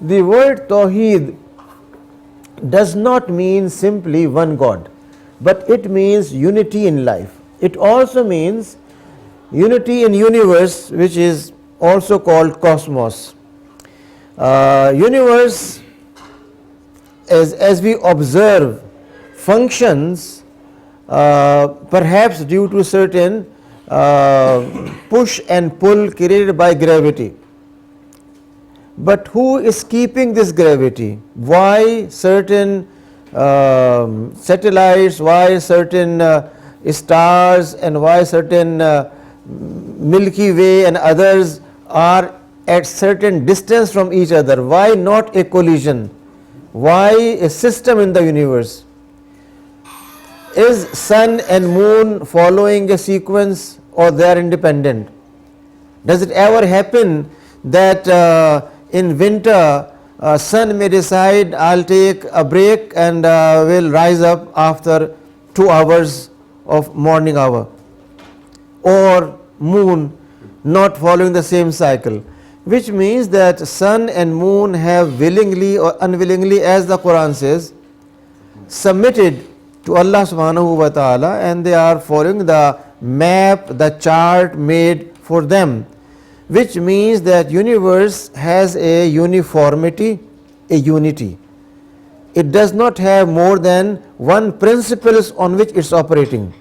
The word Tawheed does not mean simply one God, but it means unity in life. It also means unity in universe, which is also called cosmos. Universe, as we observe, functions perhaps due to certain push and pull created by gravity. But who is keeping this gravity? Why certain satellites, why certain stars, and why certain Milky Way and others are at certain distance from each other? Why not a collision? Why a system in the universe? Is sun and moon following a sequence, or they are independent? Does it ever happen that in winter sun may decide I'll take a break and will rise up after 2 hours of morning hour, or moon not following the same cycle? Which means that sun and moon have willingly or unwillingly, as the Quran says, submitted to Allah subhanahu wa ta'ala, and they are following the map, the chart made for them. Which means that universe has a uniformity, a unity. It does not have more than one principles on which it's operating.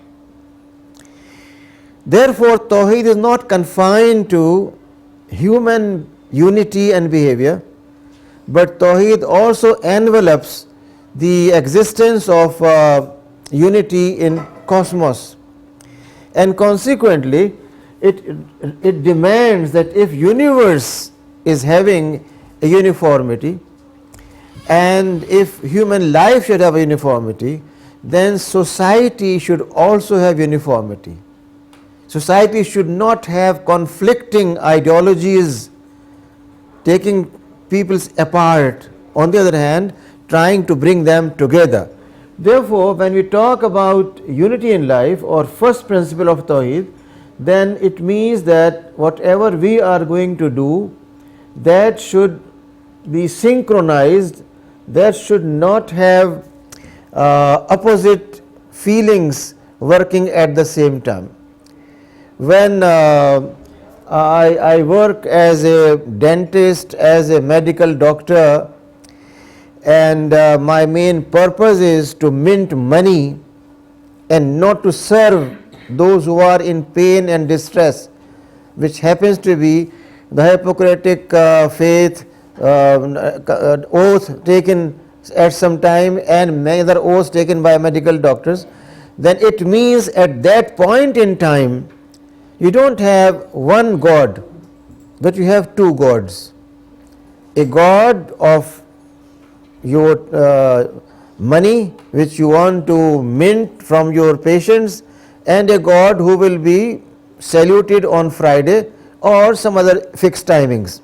Therefore, Tawheed is not confined to human unity and behavior, but Tawheed also envelops the existence of unity in cosmos, and consequently it demands that if universe is having a uniformity, and if human life should have a uniformity, then society should also have uniformity. Society should not have conflicting ideologies taking peoples apart, on the other hand trying to bring them together. Therefore, when we talk about unity in life, or first principle of Tawheed, then it means that whatever we are going to do, that should be synchronized, that should not have opposite feelings working at the same time. When I work as a dentist, as a medical doctor, and my main purpose is to mint money and not to serve those who are in pain and distress, which happens to be the Hippocratic faith oath taken at some time, and many other oaths taken by medical doctors, then it means at that point in time you don't have one God, but you have two gods. A God of your money which you want to mint from your patients, and a God who will be saluted on Friday or some other fixed timings.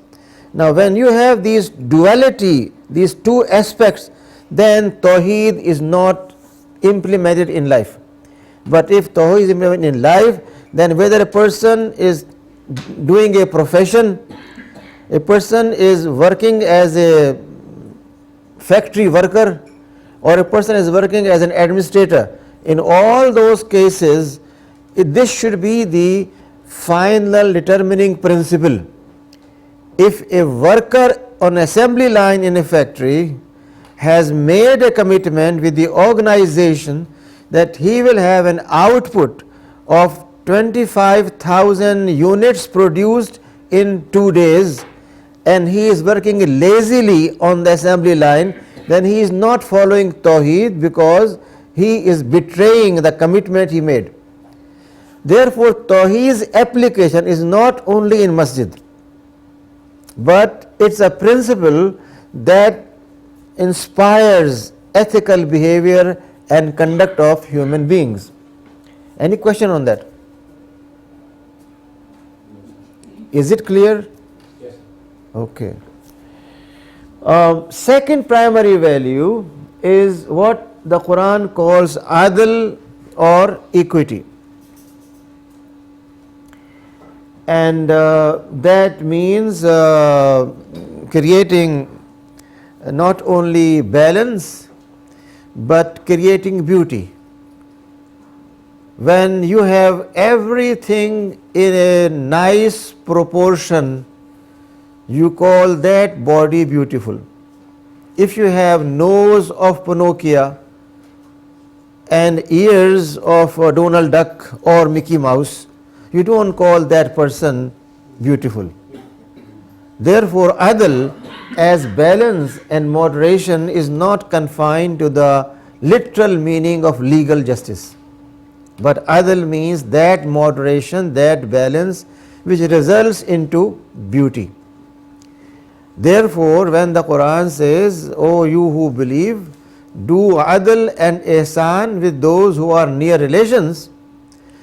Now, when you have these duality, these two aspects, then Tawheed is not implemented in life. But if Tawheed is implemented in life, then whether a person is doing a profession, a person is working as a factory worker, or a person is working as an administrator, in all those cases this should be the final determining principle. If a worker on assembly line in a factory has made a commitment with the organization that he will have an output of 25,000 units produced in 2 days, and he is working lazily on the assembly line, then he is not following Tawheed, because he is betraying the commitment he made. Therefore, Tawheed's application is not only in masjid, but it's a principle that inspires ethical behavior and conduct of human beings. Any question on that? Is it clear? Yes. Okay. Second primary value is what the Quran calls adl, or equity, and that means creating not only balance but creating beauty. When you have everything in a nice proportion, you call that body beautiful. If you have nose of Pinocchio and ears of Donald Duck or Mickey Mouse, you don't call that person beautiful. Therefore, adl as balance and moderation is not confined to the literal meaning of legal justice, but adl means that moderation, that balance which results into beauty. Therefore, when the Quran says, "O you who believe, do adl and ihsan with those who are near relations,"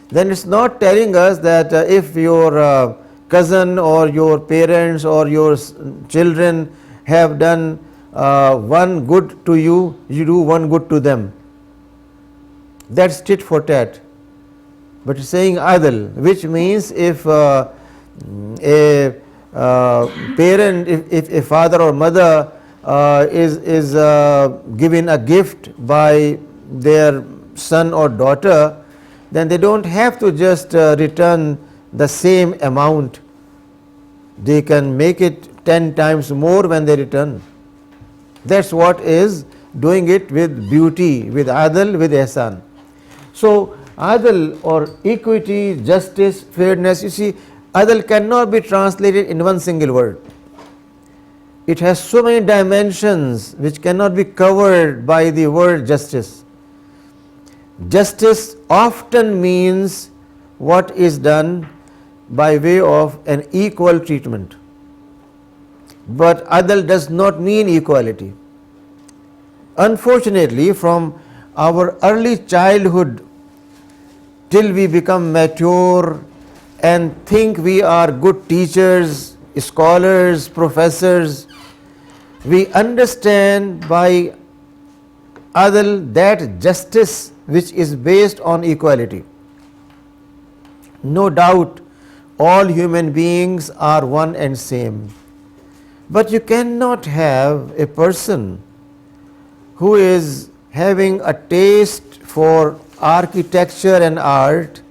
then it's not telling us that if your cousin or your parents or your children have done one good to you, you do one good to them. That's tit for tat. But it's saying adl, which means if a parent, if a father or mother is given a gift by their son or daughter, then they don't have to just return the same amount. They can make it 10 times more when they return. That's what is doing it with beauty, with adl, with ihsan. So adl or equity, justice, fairness, you see, adl cannot be translated in one single word. It has so many dimensions which cannot be covered by the word justice. Justice often means what is done by way of an equal treatment. But adl does not mean equality. Unfortunately, from our early childhood till we become mature and think we are good teachers, scholars, professors, we understand by adl that justice which is based on equality. No doubt all human beings are one and same, but you cannot have a person who is having a taste for architecture and art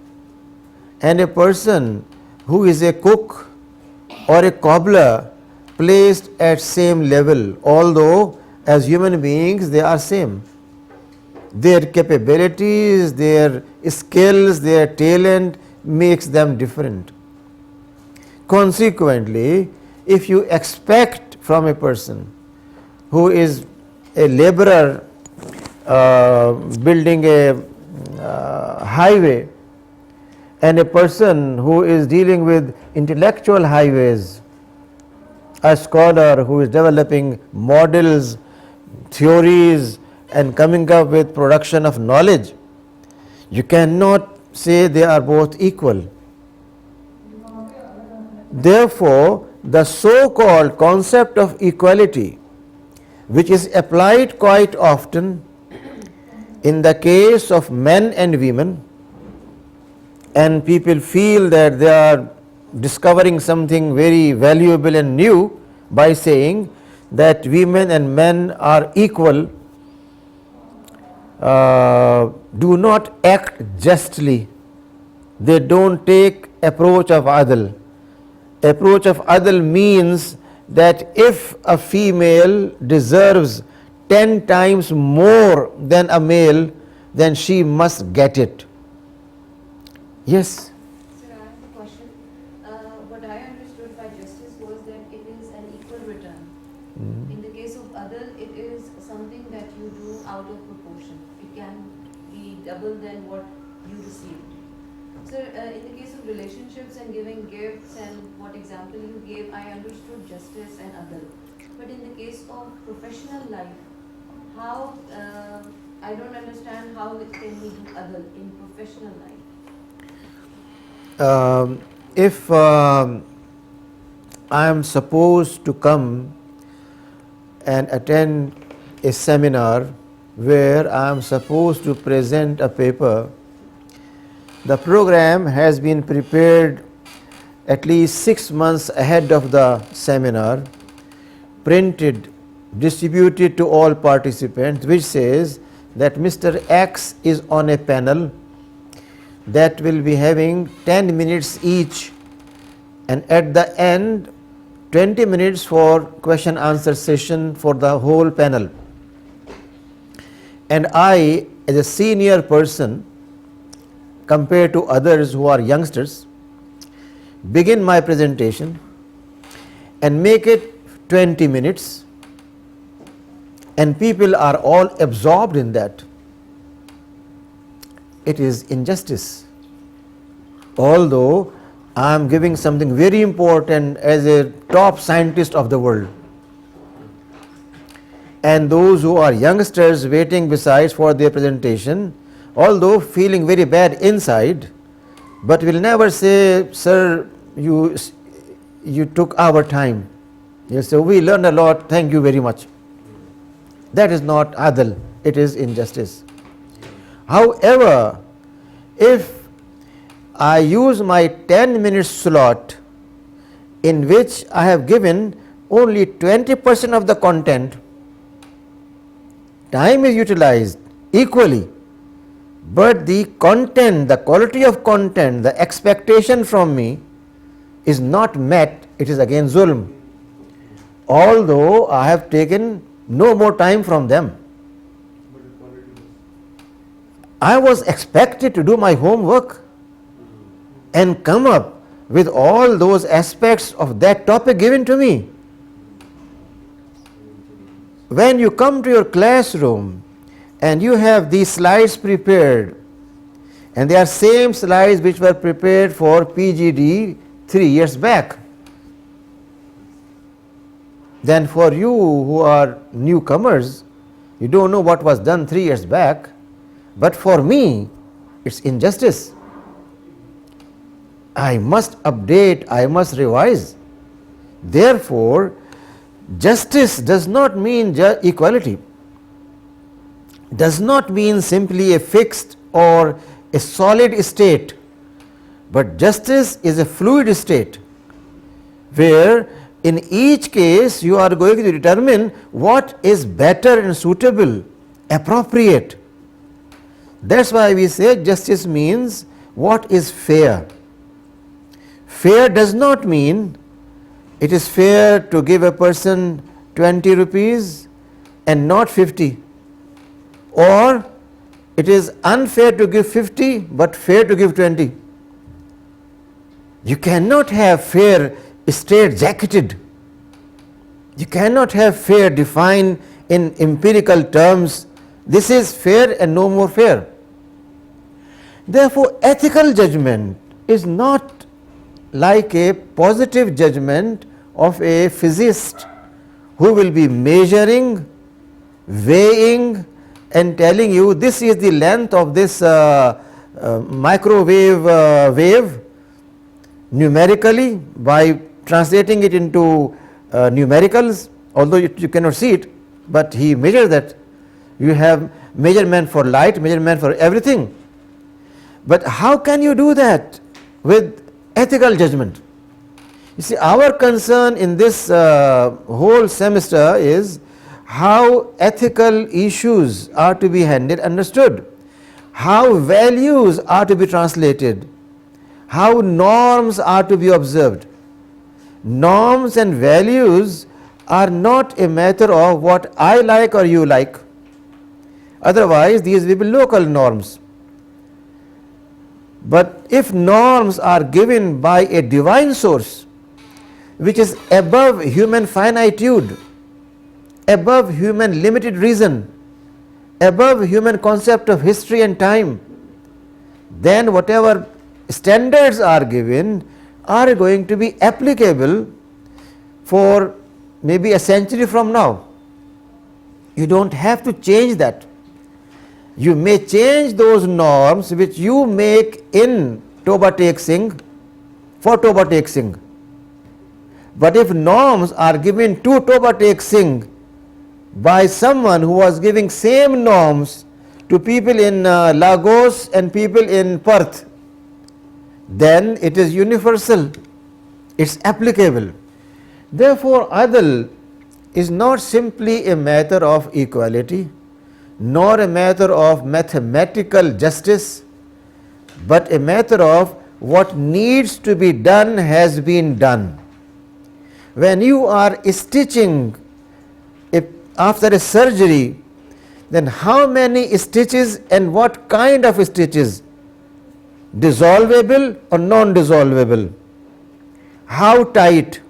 and a person who is a cook or a cobbler placed at same level, although as human beings they are same. Their capabilities, their skills, their talent makes them different. Consequently, if you expect from a person who is a laborer building a highway and a person who is dealing with intellectual highways, a scholar who is developing models, theories and coming up with production of knowledge, you cannot say they are both equal. Therefore, the so-called concept of equality, which is applied quite often in the case of men and women, and people feel that they are discovering something very valuable and new by saying that women and men are equal, do not act justly. They don't take approach of adl. Approach of adl means that if a female deserves 10 times more than a male, then she must get it. Yes? Sir, I have a question. What I understood by justice was that it is an equal return. In the case of adl, it is something that you do out of proportion. It can be double than what you received. Sir, in the case of relationships and giving gifts and what example you gave, I understood justice and adl. But in the case of professional life, how, I don't understand how it can be do adl in professional life. If I am supposed to come and attend a seminar where I am supposed to present a paper, the program has been prepared at least 6 months ahead of the seminar, printed distributed to all participants, which says that Mr. X is on a panel that will be having 10 minutes each, and at the end 20 minutes for question answer session for the whole panel. And I, as a senior person compared to others who are youngsters, begin my presentation and make it 20 minutes, and people are all absorbed in that. It is injustice. Although I am giving something very important as a top scientist of the world, and those who are youngsters waiting besides for their presentation, although feeling very bad inside, but will never say, sir, you took our time. You say, we learned a lot, thank you very much. That is not adl, it is injustice. However, if I use my 10 minute slot in which I have given only 20% of the content, time is utilized equally, but the content, the quality of content, the expectation from me is not met, it is again zulm. Although I have taken no more time from them. I was expected to do my homework and come up with all those aspects of that topic given to me. When you come to your classroom and you have these slides prepared, and they are same slides which were prepared for PGD 3 years back, then for you who are newcomers, you don't know what was done 3 years back, but for me it's injustice. I must update, I must revise. Therefore, justice does not mean equality, does not mean simply a fixed or a solid state, but justice is a fluid state where in each case you are going to determine what is better and suitable, appropriate. That's why we say justice means what is fair. Fair does not mean it is fair to give a person 20 rupees and not 50, or it is unfair to give 50 but fair to give 20. You cannot have fair straight jacketed. You cannot have fair defined in empirical terms. This is fair and no more fair. Therefore, ethical judgment is not like a positive judgment of a physicist who will be measuring, weighing and telling you this is the length of this microwave wave numerically by translating it into numericals, although you cannot see it, but he measures that. You have measurement for light, measurement for everything. But how can you do that with ethical judgment? You see, our concern in this whole semester is how ethical issues are to be handled, understood, how values are to be translated, how norms are to be observed. Norms and values are not a matter of what I like or you like. Otherwise, these will be local norms. But if norms are given by a divine source, which is above human finitude, above human limited reason, above human concept of history and time, then whatever standards are given are going to be applicable for maybe a century from now. You don't have to change that. You may change those norms which you make in Toba Tek Singh for Toba Tek Singh. But if norms are given to Toba Tek Singh by someone who was giving same norms to people in Lagos and people in Perth, then it is universal, it's applicable. Therefore, adl is not simply a matter of equality, nor a matter of mathematical justice, but a matter of what needs to be done has been done. When you are stitching after a surgery, then how many stitches and what kind of stitches? Dissolvable or non-dissolvable? How tight?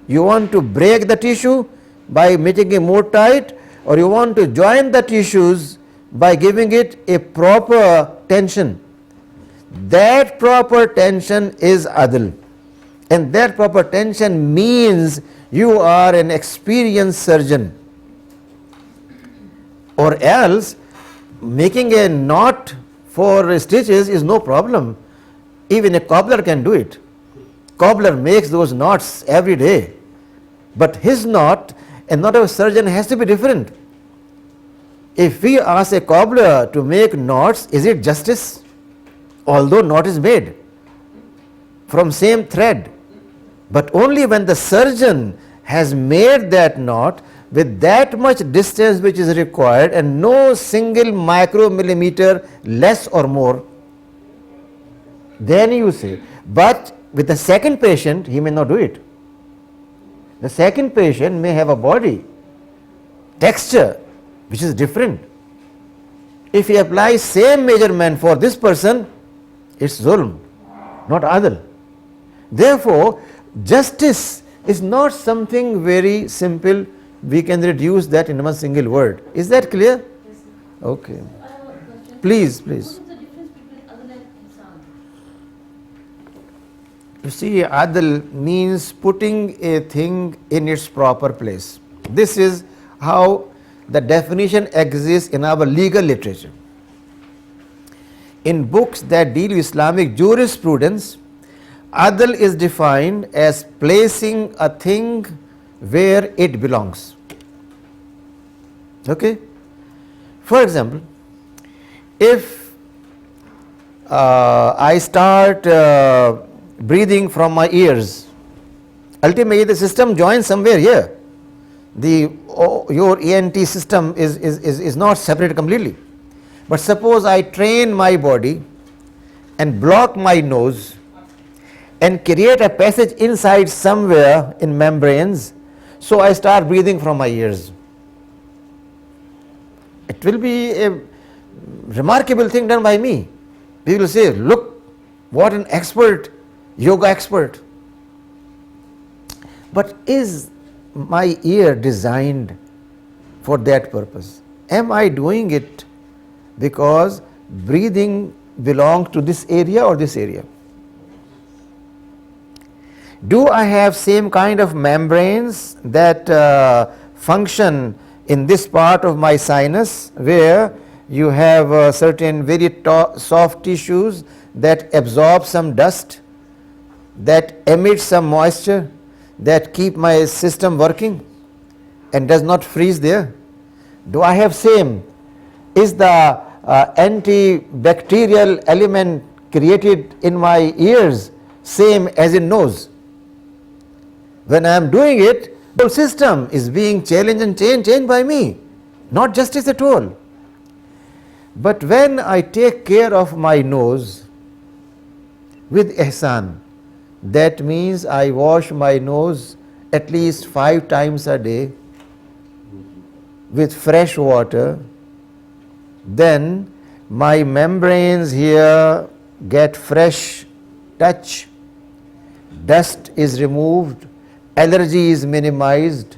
You want to break the tissue by making it more tight, or you want to join the tissues by giving it a proper tension? That proper tension is adl, and that proper tension means you are an experienced surgeon. Or else making a knot for stitches is no problem. Even a cobbler can do it. Cobbler makes those knots every day, but his knot and knot of a surgeon has to be different. If we ask a cobbler to make knots, is it justice? Although knot is made from same thread, but only when the surgeon has made that knot with that much distance which is required and no single micromillimeter less or more, then you say. But with the second patient, he may not do it. The second patient may have a body texture which is different. If he applies same measurement for this person, it's zulm, not adl. Therefore, justice is not something very simple. We can reduce that in one single word. Is that clear? Yes, sir. Okay. I have a question. Please, What please. is the difference between adl and ihsan? You see, adl means putting a thing in its proper place. This is how the definition exists in our legal literature. In books that deal with Islamic jurisprudence, adl is defined as placing a thing where it belongs. Okay? For example, if I start breathing from my ears, ultimately the system joins somewhere here. Your ENT system is not separated completely. But suppose I train my body and block my nose and create a passage inside somewhere in membranes, so I start breathing from my ears. It will be a remarkable thing done by me. People will say, look, what an expert, yoga expert. But is my ear designed for that purpose? Am I doing it because breathing belongs to this area or this area? Do I have same kind of membranes that function in this part of my sinus, where you have certain very soft tissues that absorb some dust, that emit some moisture, that keep my system working and does not freeze there? Do I have same? Is the antibacterial element created in my ears same as in nose? When I am doing it, the whole system is being challenged and changed by me, not justice at all. But when I take care of my nose with ihsan, that means I wash my nose at least 5 times a day with fresh water, then my membranes here get fresh touch, dust is removed, allergy is minimized,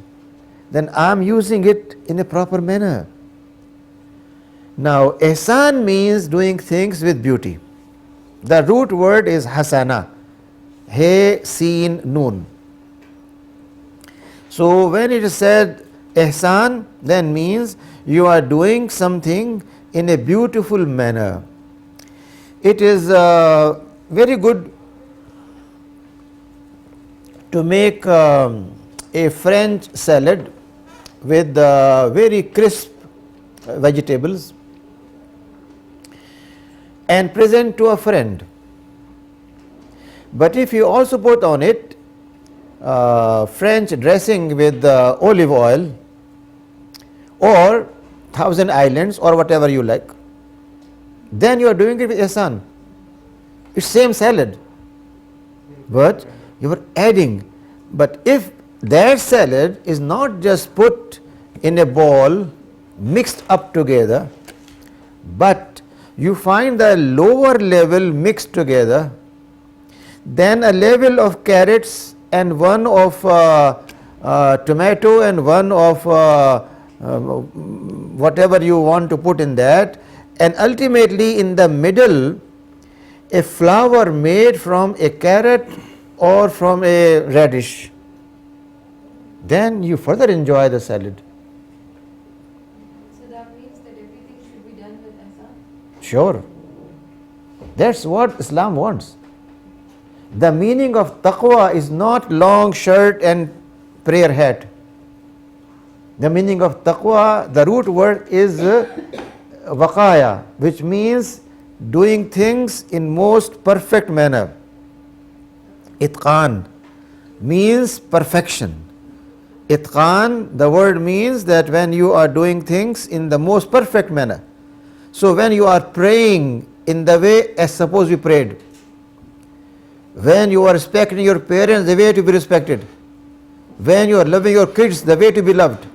then I am using it in a proper manner. Now, ihsan means doing things with beauty. The root word is hasana, he, seen, noon. So, when it is said ihsan, then means you are doing something in a beautiful manner. It is very good to make a French salad with very crisp vegetables and present to a friend. But if you also put on it French dressing with olive oil or Thousand Islands or whatever you like, then you are doing it with ihsan. It's same salad, but you are adding. But if that salad is not just put in a bowl, mixed up together, but you find the lower level mixed together, then a level of carrots and one of tomato and one of whatever you want to put in that, and ultimately in the middle a flower made from a carrot or from a radish, then you further enjoy the salad. So that means that everything should be done with ihsan? Sure. That's what Islam wants. The meaning of taqwa is not long shirt and prayer hat. The meaning of taqwa, the root word is waqaya, which means doing things in most perfect manner. Itqan means perfection. Itqan, the word means that when you are doing things in the most perfect manner. So when you are praying in the way as suppose you prayed, when you are respecting your parents, the way to be respected, when you are loving your kids, the way to be loved,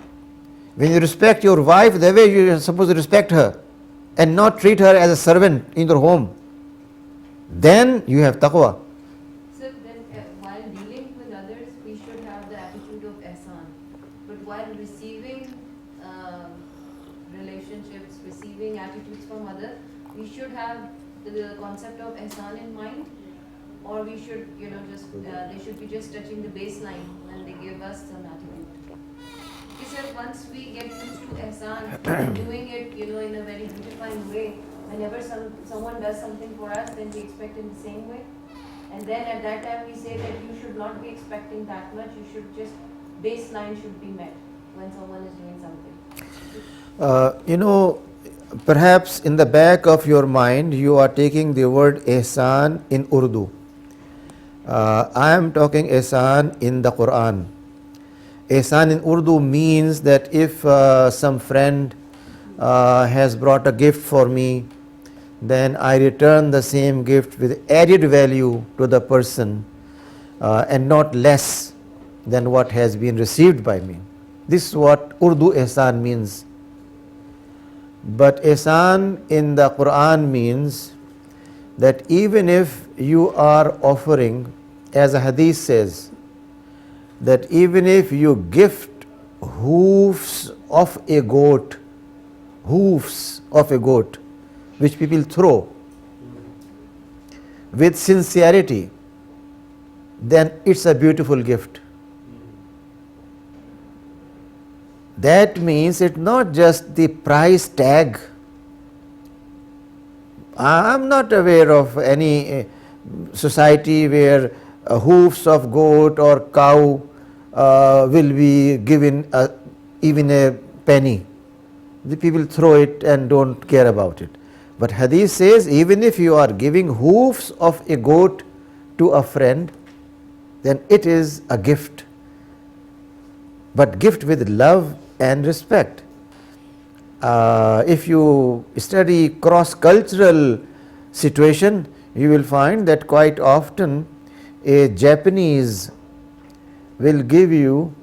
when you respect your wife, the way you are supposed to respect her and not treat her as a servant in your home, then you have taqwa. So then while dealing with others, we should have the attitude of ihsan. But while receiving relationships, receiving attitudes from others, we should have the concept of ihsan in mind, or we should, just they should be just touching the baseline when they give us some attitude. He said once we get used to ihsan, doing it, in a very beautifying way, whenever someone does something for us, then we expect in the same way. And then at that time we say that you should not be expecting that much, you should just, baseline should be met when someone is doing something. Perhaps in the back of your mind you are taking the word ihsan in Urdu. I am talking ihsan in the Quran. Ihsan in Urdu means that if some friend has brought a gift for me, then I return the same gift with added value to the person and not less than what has been received by me. This is what Urdu ihsan means. But ihsan in the Quran means that even if you are offering, as a hadith says, that even if you gift hoofs of a goat, which people throw with sincerity, then it's a beautiful gift. That means it's not just the price tag. I am not aware of any society where hoofs of goat or cow will be given even a penny. The people throw it and don't care about it. But hadith says even if you are giving hoofs of a goat to a friend, then it is a gift. But gift with love and respect. If you study cross-cultural situation, you will find that quite often a Japanese will give you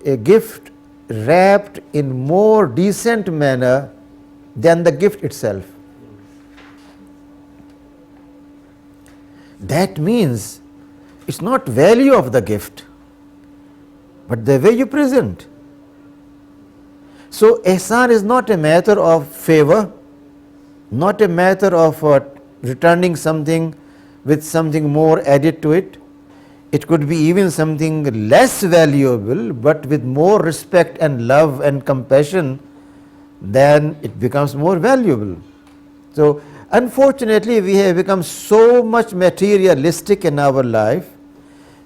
a gift wrapped in more decent manner than the gift itself. That means it's not value of the gift, but the way you present. So ihsan is not a matter of favor, not a matter of returning something with something more added to it. It could be even something less valuable, but with more respect and love and compassion, then it becomes more valuable. So unfortunately we have become so much materialistic in our life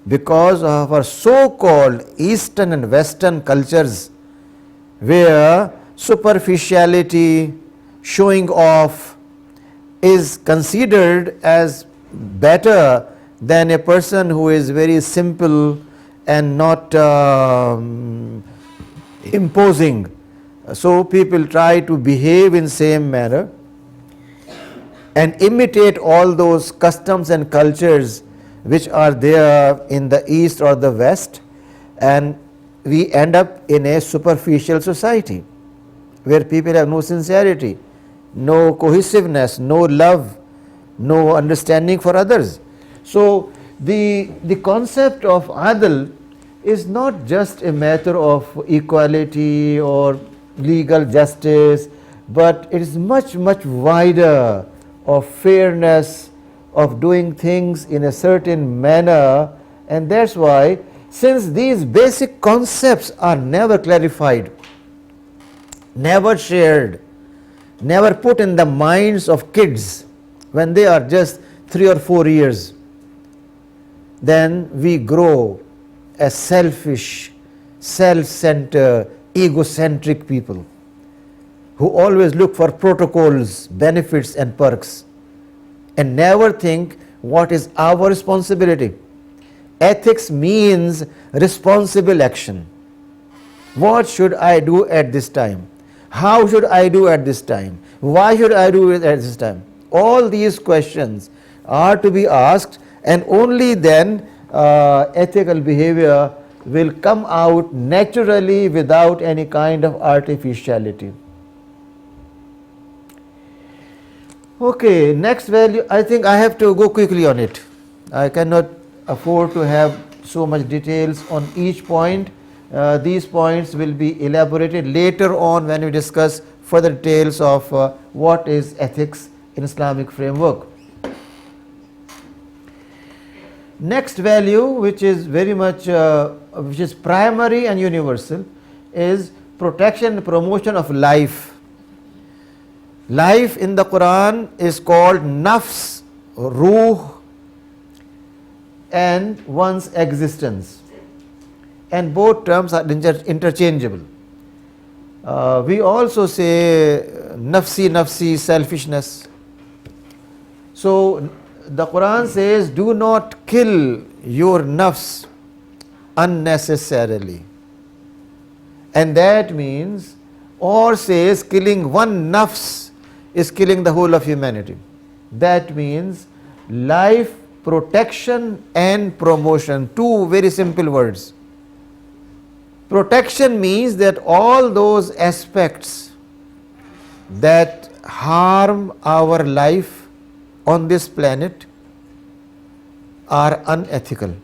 because of our so-called Eastern and Western cultures, where superficiality, showing off is considered as better than a person who is very simple and not imposing. So people try to behave in same manner and imitate all those customs and cultures which are there in the East or the West, and we end up in a superficial society where people have no sincerity, no cohesiveness, no love, no understanding for others. So the concept of adl is not just a matter of equality or legal justice, but it is much wider, of fairness, of doing things in a certain manner. And that's why, since these basic concepts are never clarified, never shared, never put in the minds of kids when they are just 3 or 4 years, then we grow as selfish, self-centered, egocentric people who always look for protocols, benefits and perks, and never think what is our responsibility. Ethics means responsible action. What should I do at this time? How should I do at this time? Why should I do it at this time? All these questions are to be asked, and only then ethical behavior will come out naturally without any kind of artificiality. Okay, next value, I think I have to go quickly on it. I cannot afford to have so much details on each point. These points will be elaborated later on when we discuss further details of what is ethics in Islamic framework. Next value, which is very much which is primary and universal, is protection and promotion of life. Life in the Quran is called nafs, ruh, and one's existence, and both terms are interchangeable. We also say nafsi, selfishness. So the Quran says, do not kill your nafs unnecessarily, and that means, or says, killing one nafs is killing the whole of humanity. That means life, protection and promotion, two very simple words. Protection means that all those aspects that harm our life on this planet are unethical.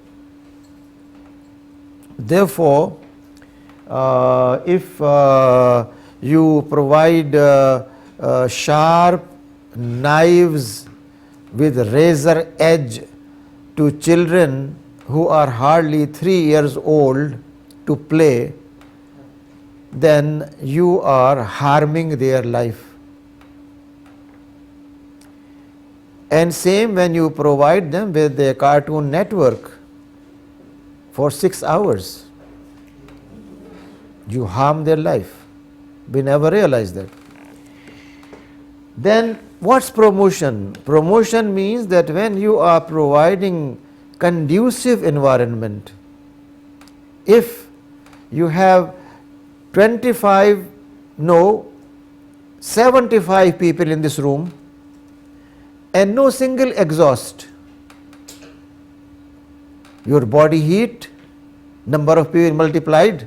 Therefore, if you provide sharp knives with razor edge to children who are hardly 3 years old to play, then you are harming their life. And same when you provide them with a Cartoon Network for 6 hours, you harm their life. We never realize that. Then what's promotion? Promotion means that when you are providing conducive environment, if you have 75 people in this room and no single exhaust, your body heat, number of people multiplied,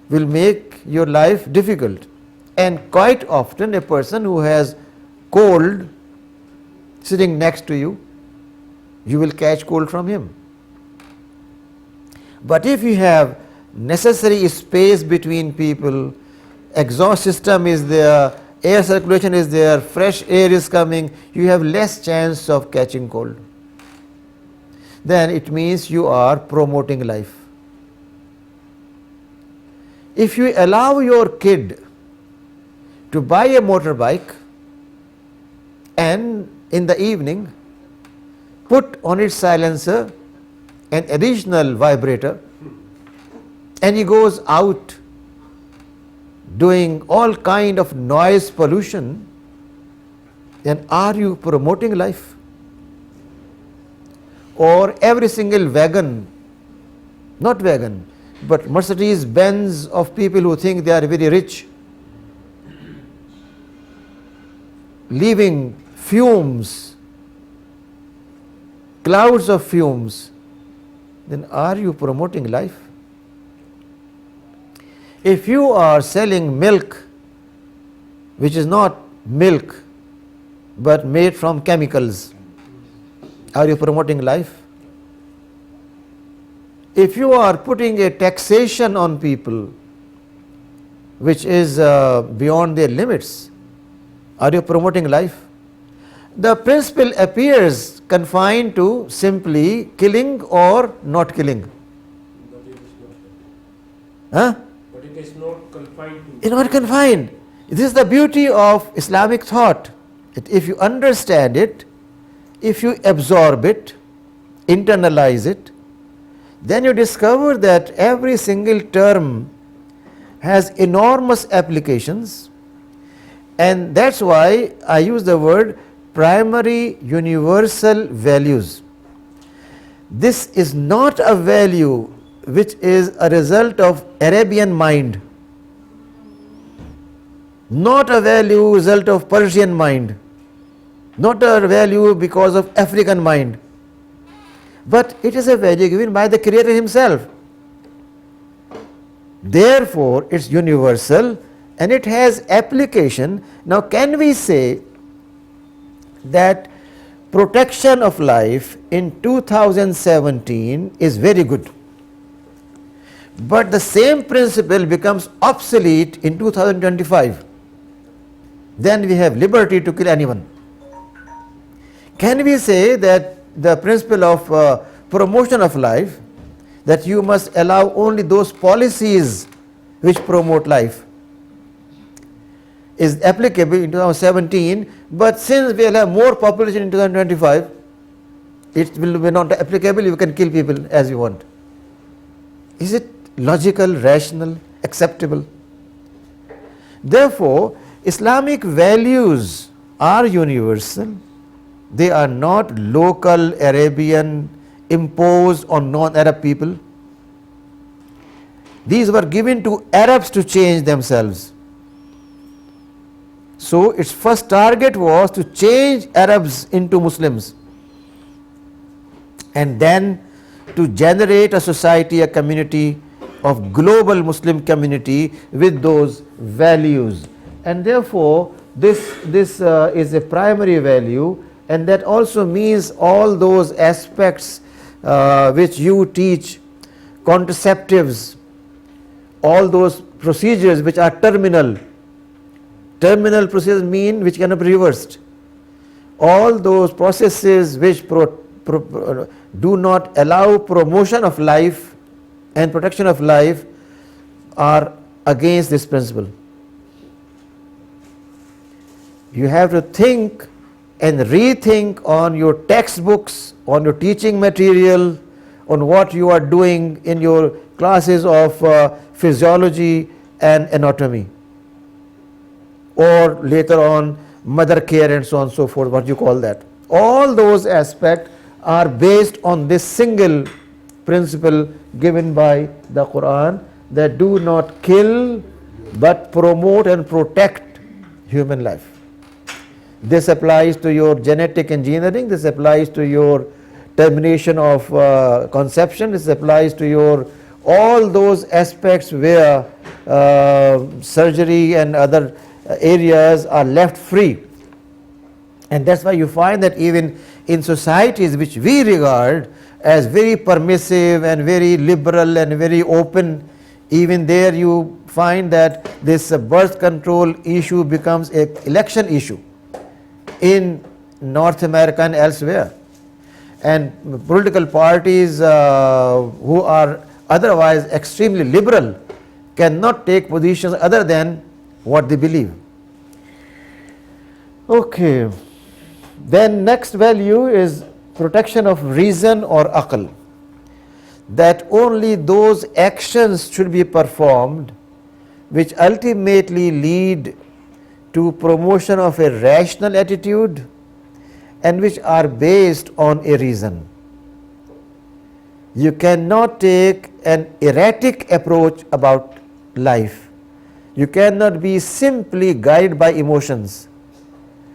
will make your life difficult. And quite often a person who has cold sitting next to you, you will catch cold from him. But if you have necessary space between people, exhaust system is there, air circulation is there, fresh air is coming, you have less chance of catching cold. Then it means you are promoting life. If you allow your kid to buy a motorbike and in the evening put on its silencer an additional vibrator, and he goes out doing all kind of noise pollution, then are you promoting life? Or every single wagon not wagon, but Mercedes Benz of people who think they are very rich, leaving fumes, clouds of fumes, then are you promoting life? If you are selling milk which is not milk but made from chemicals, are you promoting life? If you are putting a taxation on people which is beyond their limits, are you promoting life? The principle appears confined to simply killing or not killing. But it is not. Huh? But it is not confined to. It's not confined. This is the beauty of Islamic thought. That if you understand it, if you absorb it, internalize it, then you discover that every single term has enormous applications, and that's why I use the word primary universal values. This is not a value which is a result of Arabian mind, not a value result of Persian mind, not a value because of African mind, but it is a value given by the Creator Himself. Therefore, it's universal and it has application. Now, can we say that protection of life in 2017 is very good, but the same principle becomes obsolete in 2025? Then we have liberty to kill anyone. Can we say that the principle of promotion of life, that you must allow only those policies which promote life, is applicable in 2017, but since we will have more population in 2025, it will be not applicable, you can kill people as you want? Is it logical, rational, acceptable? Therefore, Islamic values are universal. They are not local Arabian imposed on non-Arab people. These were given to Arabs to change themselves. So its first target was to change Arabs into Muslims, and then to generate a society, a community of global Muslim community with those values. And therefore this is a primary value, and that also means all those aspects which you teach, contraceptives, all those procedures which are terminal procedures mean which cannot be reversed. All those processes which do not allow promotion of life and protection of life are against this principle. You have to think and rethink on your textbooks, on your teaching material, on what you are doing in your classes of physiology and anatomy, or later on mother care and so on and so forth, what you call that. All those aspects are based on this single principle given by the Quran, that do not kill but promote and protect human life. This applies to your genetic engineering, this applies to your termination of conception, this applies to your all those aspects where surgery and other areas are left free. And that's why you find that even in societies which we regard as very permissive and very liberal and very open, even there you find that this birth control issue becomes an election issue in North America and elsewhere. And political parties who are otherwise extremely liberal cannot take positions other than what they believe. Okay, then next value is protection of reason or aql, that only those actions should be performed which ultimately lead to promotion of a rational attitude and which are based on a reason. You cannot take an erratic approach about life. You cannot be simply guided by emotions,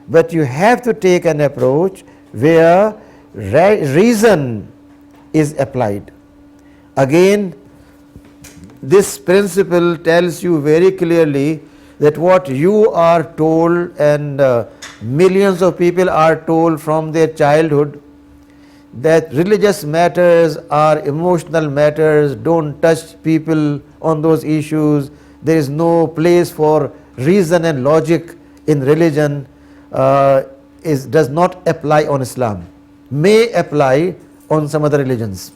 but you have to take an approach where reason is applied. Again, this principle tells you very clearly that what you are told, and millions of people are told from their childhood, that religious matters are emotional matters, don't touch people on those issues, there is no place for reason and logic in religion, does not apply on Islam, may apply on some other religions.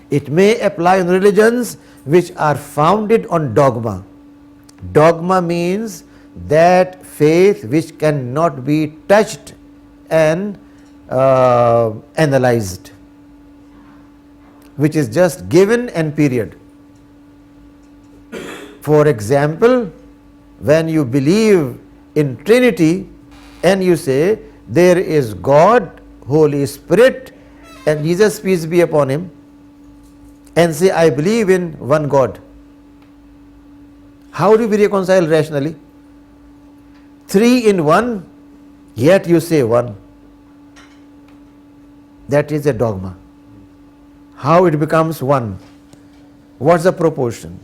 It may apply on religions which are founded on dogma. Dogma means that faith which cannot be touched and analyzed, which is just given and period. For example, when you believe in Trinity and you say there is God, Holy Spirit and Jesus, peace be upon him, and say I believe in one God, how do we reconcile rationally? Three in one, yet you say one. That is a dogma. How it becomes one? What's the proportion?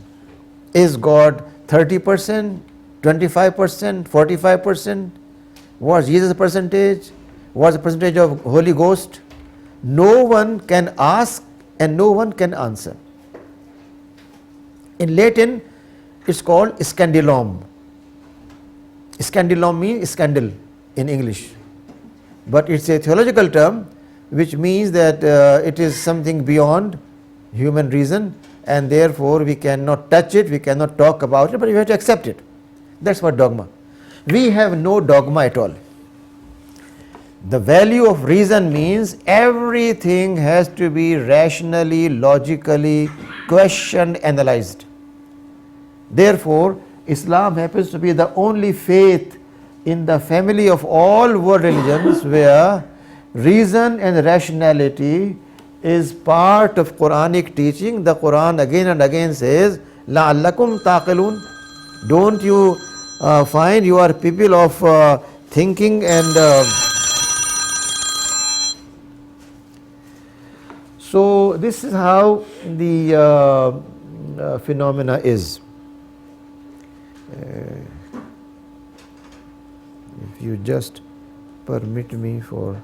Is God 30%, 25%, 45%? What's Jesus' percentage? What's the percentage of Holy Ghost? No one can ask and no one can answer. In Latin, it's called scandalum. Scandalum means scandal in English, but it's a theological term which means that it is something beyond human reason, and therefore we cannot touch it, we cannot talk about it, but we have to accept it. That's what dogma. We have no dogma at all. The value of reason means everything has to be rationally, logically questioned, analyzed. Therefore, Islam happens to be the only faith in the family of all world religions where reason and rationality is part of Quranic teaching. The Quran again and again says, لَعَلَّكُمْ تَعْقِلُونَ. Don't you find you are people of thinking and so this is how the phenomena is. If you just permit me for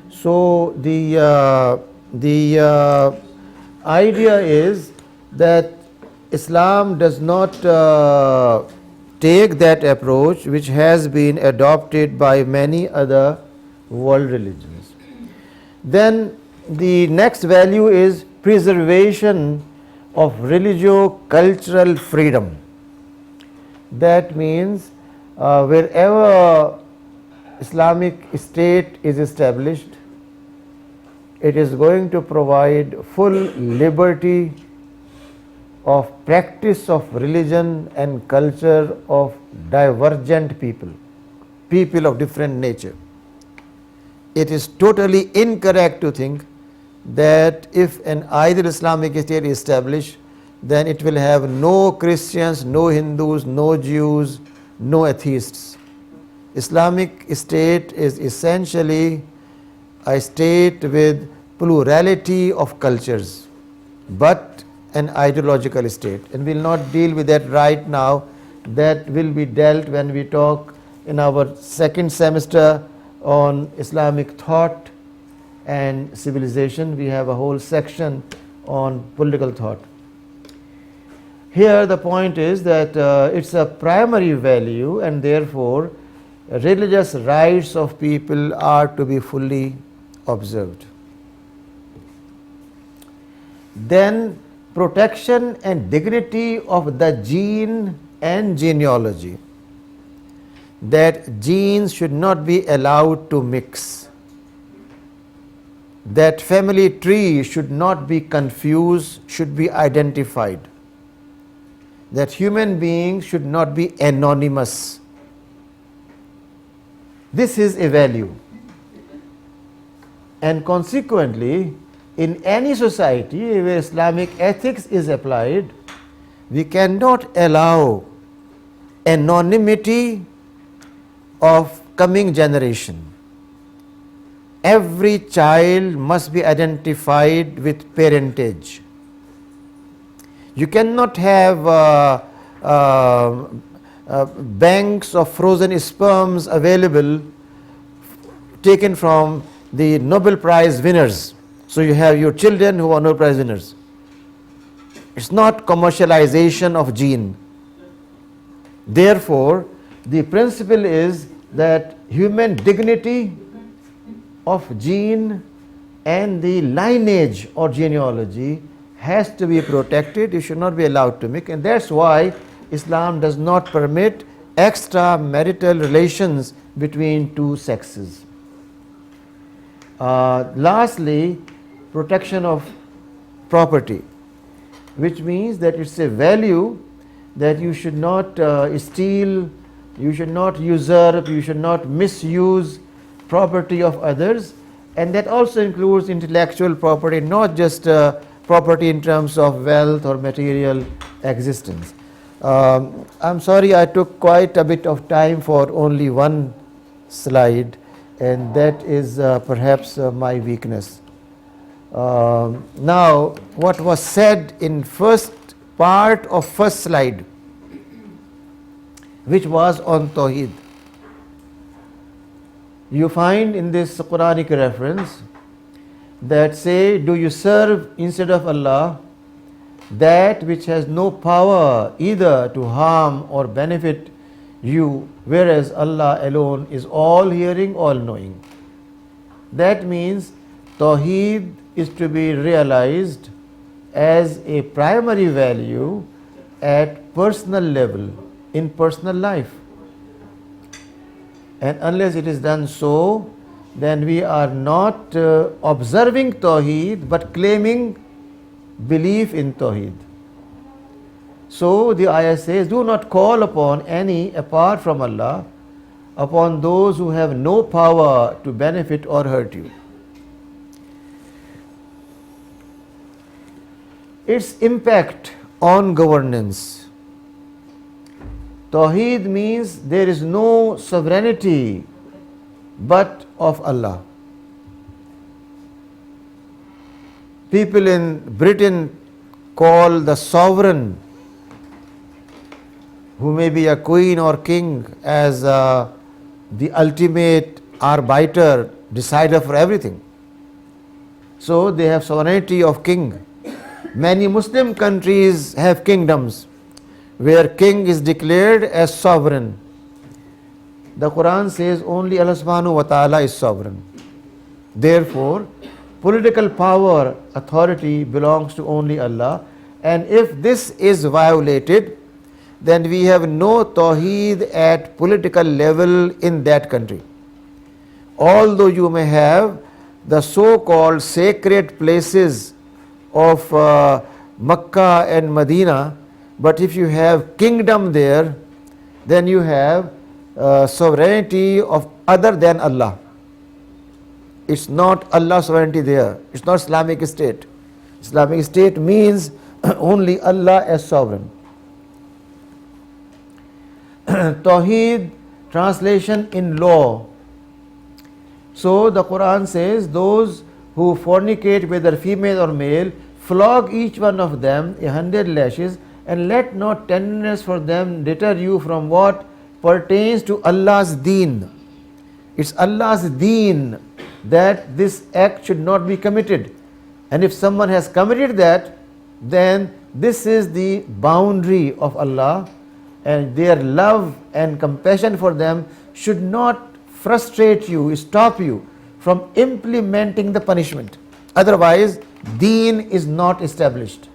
so the idea is that Islam does not take that approach which has been adopted by many other world religions. Then the next value is preservation of religio-cultural freedom. That means wherever Islamic State is established, it is going to provide full liberty of practice of religion and culture of divergent people, people of different nature. It is totally incorrect to think that if an ideal Islamic state is established, then it will have no Christians, no Hindus, no Jews, no atheists. Islamic state is essentially a state with plurality of cultures, but an ideological state, and we will not deal with that right now. That will be dealt when we talk in our second semester on Islamic thought and civilization. We have a whole section on political thought. Here the point is that it's a primary value, and therefore religious rights of people are to be fully observed. Then protection and dignity of the gene and genealogy, that genes should not be allowed to mix, that family tree should not be confused, should be identified, that human beings should not be anonymous, This is a value. And consequently, in any society where Islamic ethics is applied, we cannot allow anonymity of coming generation. Every child must be identified with parentage. You cannot have banks of frozen sperms available taken from the Nobel Prize winners. So you have your children who are Nobel Prize winners. It's not commercialization of gene. Therefore, the principle is that human dignity of gene and the lineage or genealogy has to be protected. You should not be allowed to mix, and that's why Islam does not permit extramarital relations between two sexes. Lastly, protection of property, which means that it's a value that you should not steal, you should not usurp, you should not misuse property of others, and that also includes intellectual property, not just property in terms of wealth or material existence. I'm sorry I took quite a bit of time for only one slide, and that is perhaps my weakness. Now, what was said in first part of first slide, which was on Tawheed, you find in this Quranic reference that say, do you serve instead of Allah that which has no power either to harm or benefit you, whereas Allah alone is all hearing, all knowing. That means Tawheed is to be realized as a primary value at personal level, in personal life. And unless it is done so, then we are not observing Tawheed but claiming belief in Tawheed. So the ayah says, do not call upon any apart from Allah, upon those who have no power to benefit or hurt you. Its impact on governance. Tawheed means there is no sovereignty but of Allah. People in Britain call the sovereign, who may be a queen or king, as the ultimate arbiter, decider for everything. So they have sovereignty of king. Many Muslim countries have kingdoms where king is declared as sovereign. The Quran says only Allah subhanahu wa ta'ala is sovereign. Therefore, political power, authority belongs to only Allah, and if this is violated, then we have no Tawheed at political level in that country. Although you may have the so-called sacred places of Makkah and Medina, but if you have kingdom there, then you have sovereignty of other than Allah. It's not Allah's sovereignty there. It's not Islamic State. Islamic State means only Allah as sovereign. Tawheed, translation in law. So the Quran says, those who fornicate, whether female or male, flog each one of them 100 lashes, and let not tenderness for them deter you from what pertains to Allah's deen. It's Allah's deen that this act should not be committed. And if someone has committed that, then this is the boundary of Allah, and their love and compassion for them should not frustrate you, stop you from implementing the punishment. Otherwise, deen is not established.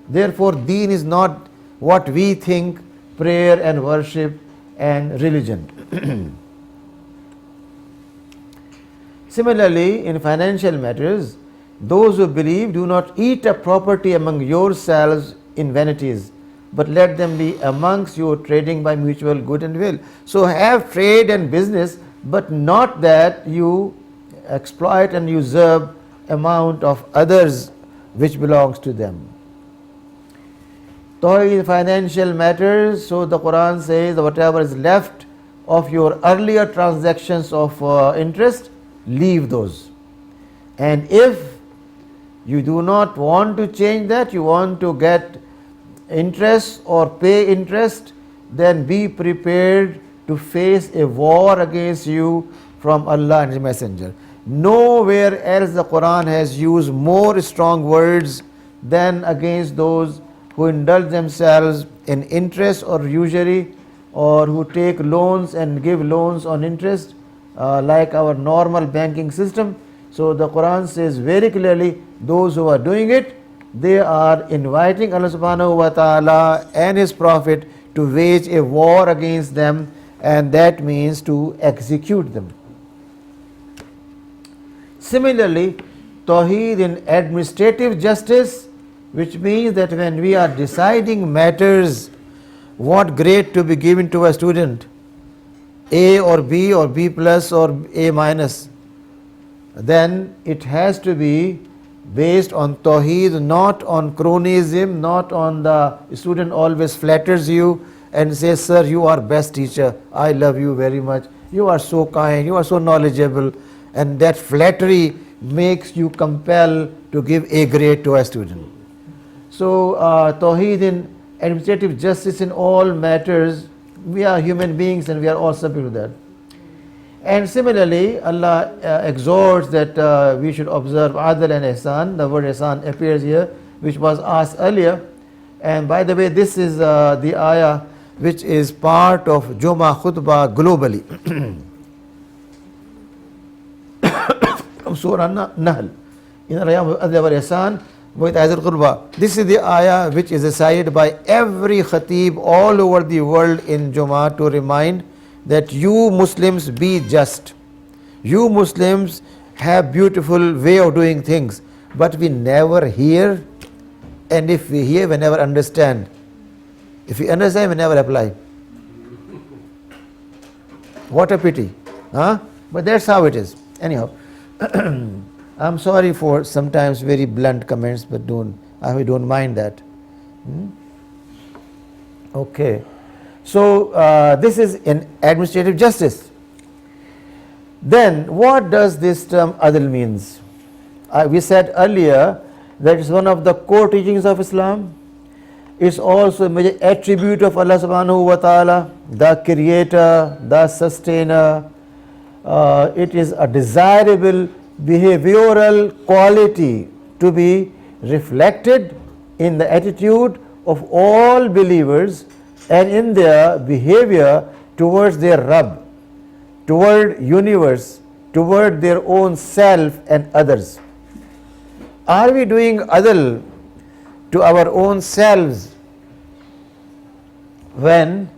Therefore, deen is not what we think prayer and worship and religion. Similarly, in financial matters, those who believe, do not eat up property among yourselves in vanities, but let them be amongst you trading by mutual good and will. So have trade and business, but not that you exploit and usurp amount of others which belongs to them. Tawheed financial matters, so the Quran says whatever is left of your earlier transactions of interest, leave those. And if you do not want to change that, you want to get interest or pay interest, then be prepared to face a war against you from Allah and His Messenger. Nowhere else the Quran has used more strong words than against those who indulge themselves in interest or usury, or who take loans and give loans on interest, like our normal banking system. So the Quran says very clearly, those who are doing it, they are inviting Allah subhanahu wa ta'ala and His Prophet to wage a war against them, and that means to execute them. Similarly, Tawheed in administrative justice, which means that when we are deciding matters, what grade to be given to a student, A or B plus or A minus, then it has to be based on Tawheed, not on cronyism, not on the student always flatters you and says, sir, you are best teacher, I love you very much, you are so kind, you are so knowledgeable, and that flattery makes you compel to give A grade to a student. So Tawheed in administrative justice in all matters, we are human beings and we are all subject to that. And similarly, Allah exhorts that we should observe Adl and Ihsan. The word Ihsan appears here, which was asked earlier. And by the way, this is the ayah which is part of Jummah Khutbah globally. From Surah Nahl. In Rayam Adl wa Ihsan with Ayatul Qurba. This is the ayah which is recited by every khatib all over the world in Jummah to remind that you Muslims be just. You Muslims have beautiful way of doing things, but we never hear, and if we hear, we never understand. If we understand, we never apply. What a pity. Huh? But that's how it is. Anyhow, I'm sorry for sometimes very blunt comments, but I don't mind that. Okay. So this is in administrative justice. Then what does this term adl means? We said earlier that it's one of the core teachings of Islam. It's also a major attribute of Allah subhanahu wa ta'ala, the creator, the sustainer. It is a desirable behavioral quality to be reflected in the attitude of all believers and in their behavior towards their Rabb, toward universe, toward their own self and others. Are we doing adl to our own selves when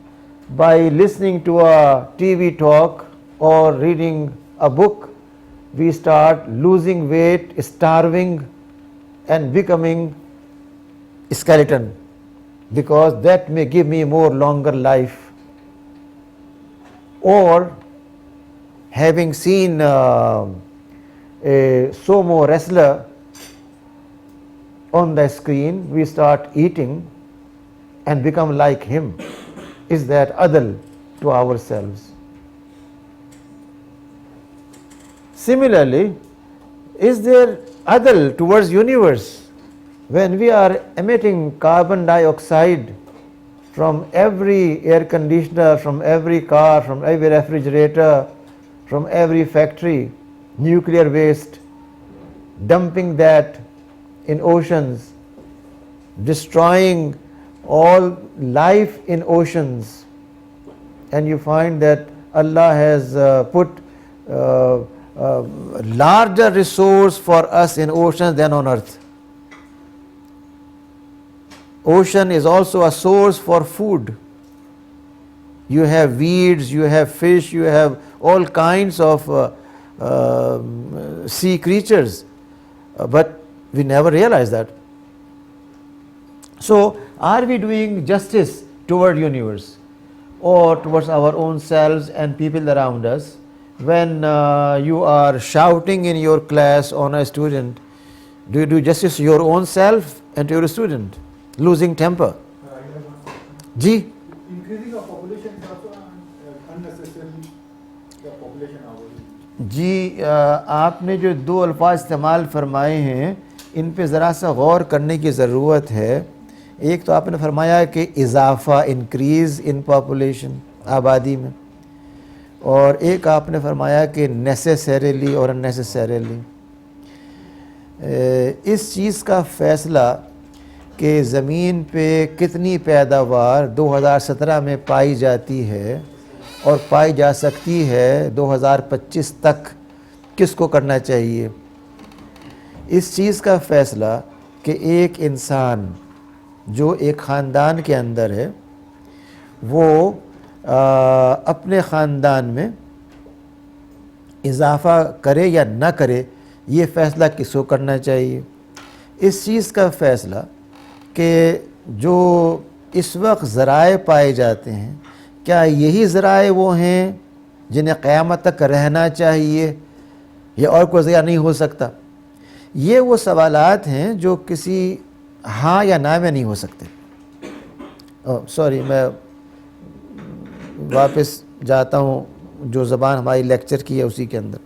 by listening to a TV talk or reading a book we start losing weight, starving and becoming skeleton, because that may give me more longer life? Or having seen a sumo wrestler on the screen, we start eating and become like him. Is that adl to ourselves? Similarly, is there adl towards universe when we are emitting carbon dioxide from every air conditioner, from every car, from every refrigerator, from every factory, nuclear waste, dumping that in oceans, destroying all life in oceans, and you find that Allah has put larger resource for us in oceans than on earth. Ocean is also a source for food. You have weeds, you have fish, you have all kinds of sea creatures, but we never realize that. So, are we doing justice toward universe or towards our own selves and people around us when you are shouting in your class on a student, do you do justice to your own self and to your student? Losing temper. Ji? Increasing of population is also unnecessarily the population already. جی آپ نے جو دو الفاظ استعمال فرمائے ہیں ان پہ ذرا سا غور کرنے کی ضرورت ہے. ایک تو آپ نے فرمایا کہ اضافہ انکریز ان پاپولیشن آبادی میں، اور ایک آپ نے فرمایا کہ نیسیسریلی اور ان نیسیسریلی. اس چیز کا فیصلہ کہ زمین پہ کتنی پیداوار 2017 میں پائی جاتی ہے اور پائی جا سکتی ہے 2025 تک، کس کو کرنا چاہیے؟ اس چیز کا فیصلہ کہ ایک انسان جو ایک خاندان کے اندر ہے وہ اپنے خاندان میں اضافہ کرے یا نہ کرے، یہ فیصلہ کس کو کرنا چاہیے؟ اس چیز کا فیصلہ کہ جو اس وقت ذرائع پائے جاتے ہیں کیا یہی ذرائع وہ ہیں جنہیں قیامت تک رہنا چاہیے یا اور کوئی ذریعہ نہیں ہو سکتا؟ یہ وہ سوالات ہیں جو کسی ہاں یا نہ میں نہیں ہو سکتے. سوری، میں واپس جاتا ہوں جو زبان ہماری لیکچر کی ہے اسی کے اندر.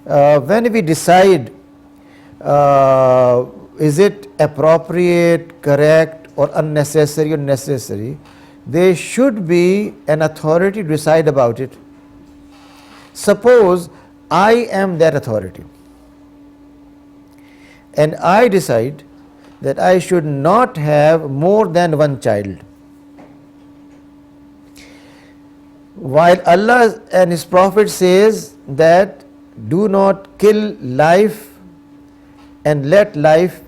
when we decide is it appropriate, correct or unnecessary or necessary, there should be an authority to decide about it. Suppose I am that authority and I decide that I should not have more than one child, while Allah and His Prophet says that do not kill life and let life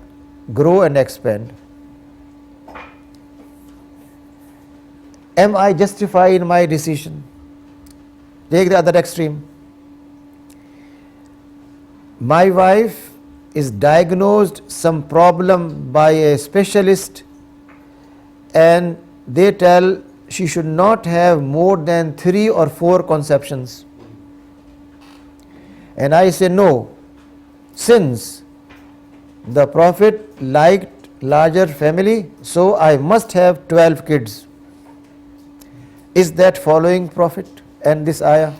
grow and expand. Am I justified in my decision? Take the other extreme. My wife is diagnosed some problem by a specialist and they tell she should not have more than 3 or 4 conceptions. And I say no, since the Prophet liked larger family, so I must have 12 kids. Is that following Prophet and this ayah?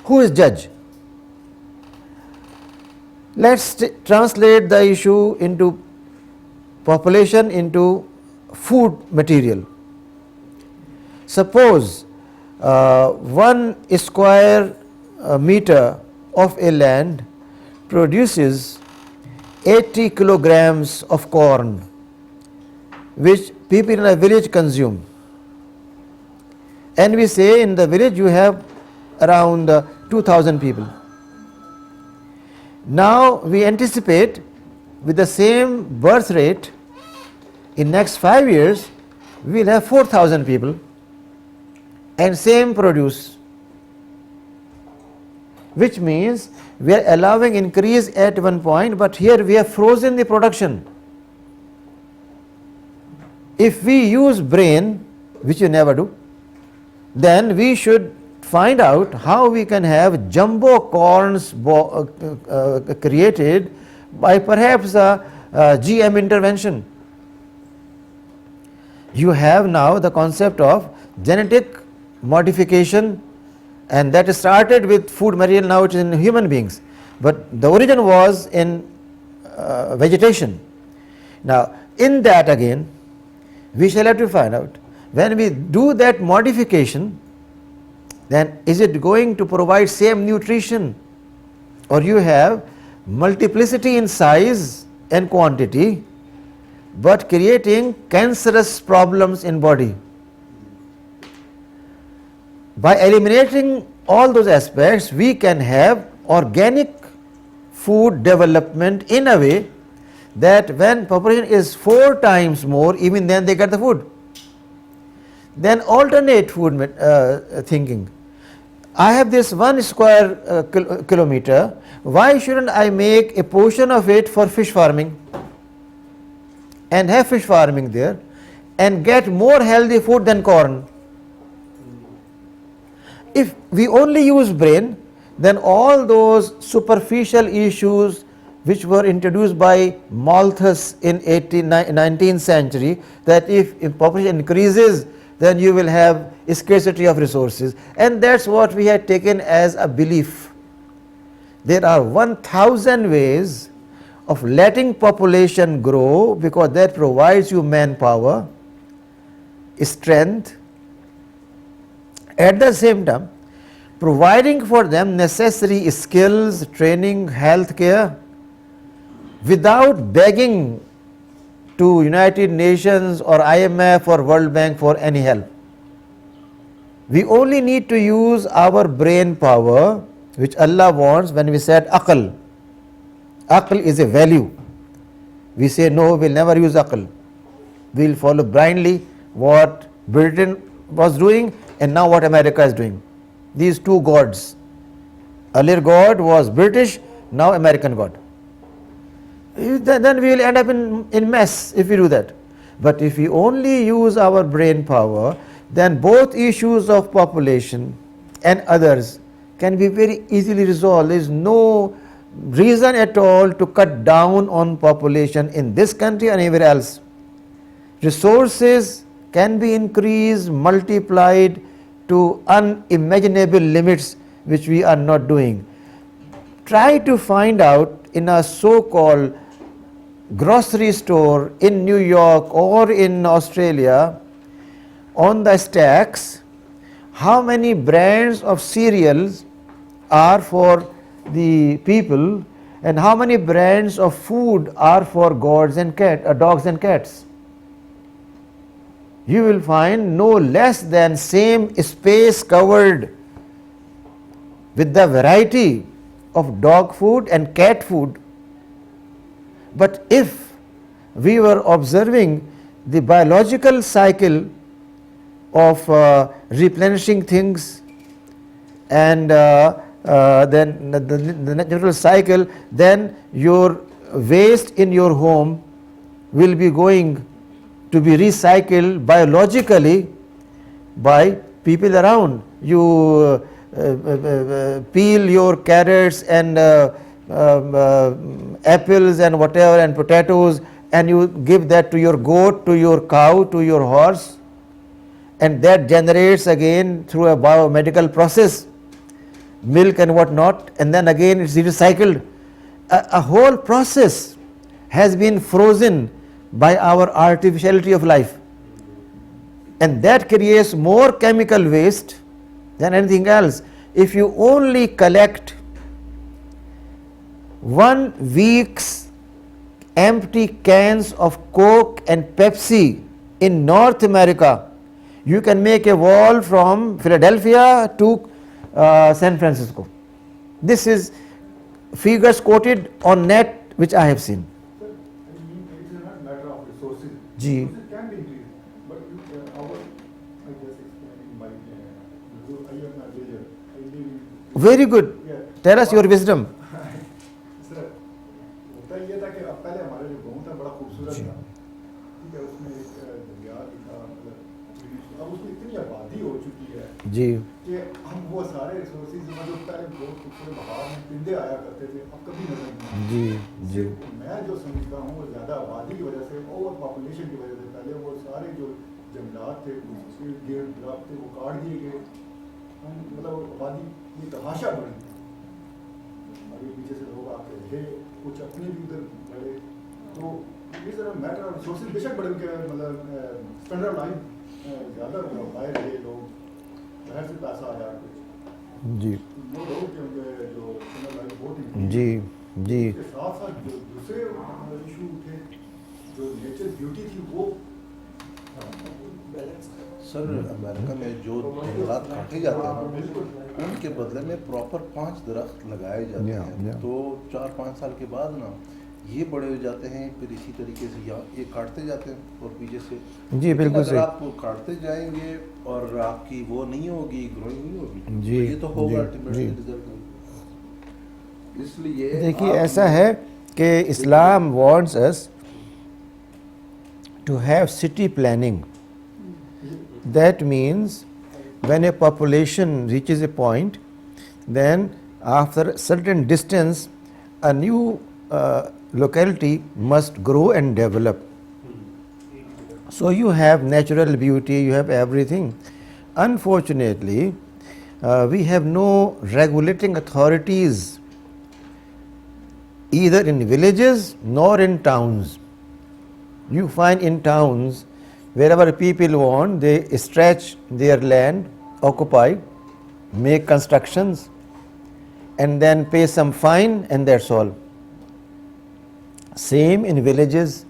Who is judge? Let's translate the issue into population, into food material. Suppose 1 square meter of a land produces 80 kilograms of corn, which people in a village consume. And we say in the village you have around 2,000 people. Now we anticipate with the same birth rate, in next 5 years we will have 4,000 people and same produce, which means we are allowing increase at one point, but here we have frozen the production. If we use brain, which we never do, then we should find out how we can have jumbo corns created by perhaps a GM intervention. You have now the concept of genetic modification, and that started with food material, now it is in human beings, but the origin was in vegetation. Now in that again we shall have to find out, when we do that modification, then is it going to provide same nutrition, or you have multiplicity in size and quantity but creating cancerous problems in body? By eliminating all those aspects, we can have organic food development in a way that when population is 4 times more, even then they get the food. Then alternate food thinking. I have this 1 square kilometer, why shouldn't I make a portion of it for fish farming and have fish farming there and get more healthy food than corn? If we only use brain, then all those superficial issues which were introduced by Malthus in 19th century, that if population increases, then you will have a scarcity of resources, and that's what we had taken as a belief. There are 1,000 ways of letting population grow, because that provides you manpower, strength, at the same time providing for them necessary skills, training, health care, without begging to United Nations or IMF or World Bank for any help. We only need to use our brain power, which Allah wants. When we said aql, aql is a value. We say no, we'll never use aql. We'll follow blindly what Britain was doing and now what America is doing. These two gods. Earlier God was British, now American God. Then we will end up in mess if we do that. But if we only use our brain power, then both issues of population and others can be very easily resolved. There is no reason at all to cut down on population in this country or anywhere else. Resources can be increased, multiplied to unimaginable limits, which we are not doing. Try to find out in a so-called grocery store in New York or in Australia, on the stacks, how many brands of cereals are for the people and how many brands of food are for dogs and cats. You will find no less than same space covered with the variety of dog food and cat food. But if we were observing the biological cycle of replenishing things and then the natural cycle, then your waste in your home will be going to be recycled biologically by people around. You peel your carrots and apples and whatever and potatoes, and you give that to your goat, to your cow, to your horse, and that generates again through a biomedical process milk and whatnot, and then again it's recycled. A whole process has been frozen by our artificiality of life, and that creates more chemical waste than anything else. If you only collect 1 week's empty cans of Coke and Pepsi in North America, you can make a wall from Philadelphia to San Francisco. This is figures quoted on net which I have seen. Sir, I mean, it is not matter of resources. Ji. Resources can be increased, but I just explaining my, I am a villager. I live in. Very good. Yeah. Tell us your wisdom. Sir होता ये था कि अब पहले हमारा जो गाँव था बड़ा खूबसूरत था, ठीक है, उसमें एक दरिया भी था, मतलब अब उसमें इतनी आबादी हो चुकी है जी कि हम वो सारे रिसोर्सेज जो पहले बहुत खूबसूरत बहार में परिंदे आया करते थे, अब कभी नजर नहीं आते। जी जी मैं जो समझता हूँ वो ज़्यादा आबादी की वजह से, ओवर पॉपुलेशन की वजह से, पहले वो सारे जो जंगलात थे, गेड़ दरख्त थे, वो काट दिए गए, मतलब आबादी की तहाशा बढ़ी। अभी पीछे से लोग आते थे, कुछ अपने भी उधर बढ़े, तो ये जरा मैटर ऑफ रिसोर्सेज बेशक बढ़ गए, मतलब स्टैंडर्ड लाइफ ज़्यादा बाहर रहे लोग, बाहर से पैसा आया कुछ, जी वो लोग जो स्टैंडर्ड लाइफ बहुत ही जी जी के साथ साथ जो दूसरे इशू थे, जो नेचर ब्यूटी थी, वो सर अमेरिका में जो जंगलात काटे जाते हैं उनके बदले में प्रॉपर 5 दरख्त लगाए जाते हैं, तो 4-5 साल के बाद ना ये बड़े हो जाते हैं, फिर इसी तरीके से यहाँ ये काटते जाते हैं और पीछे से जी बिल्कुल अगर सही आप काटते जाएंगे और आपकी वो नहीं होगी, ग्रोइंग नहीं होगी, जी, तो ये तो होगा जी, अल्टीमेटली जी। रिजल्ट। इसलिए देखिए आप- ऐसा है कि इस्लाम wants us to have city planning. That means when a population reaches a point, then after a certain distance, a new locality must grow and develop. So you have natural beauty, you have everything. Unfortunately, we have no regulating authorities either in villages nor in towns. You find in towns, wherever people want, they stretch their land, occupy, make constructions, and then pay some fine, and that's all. Same in villages,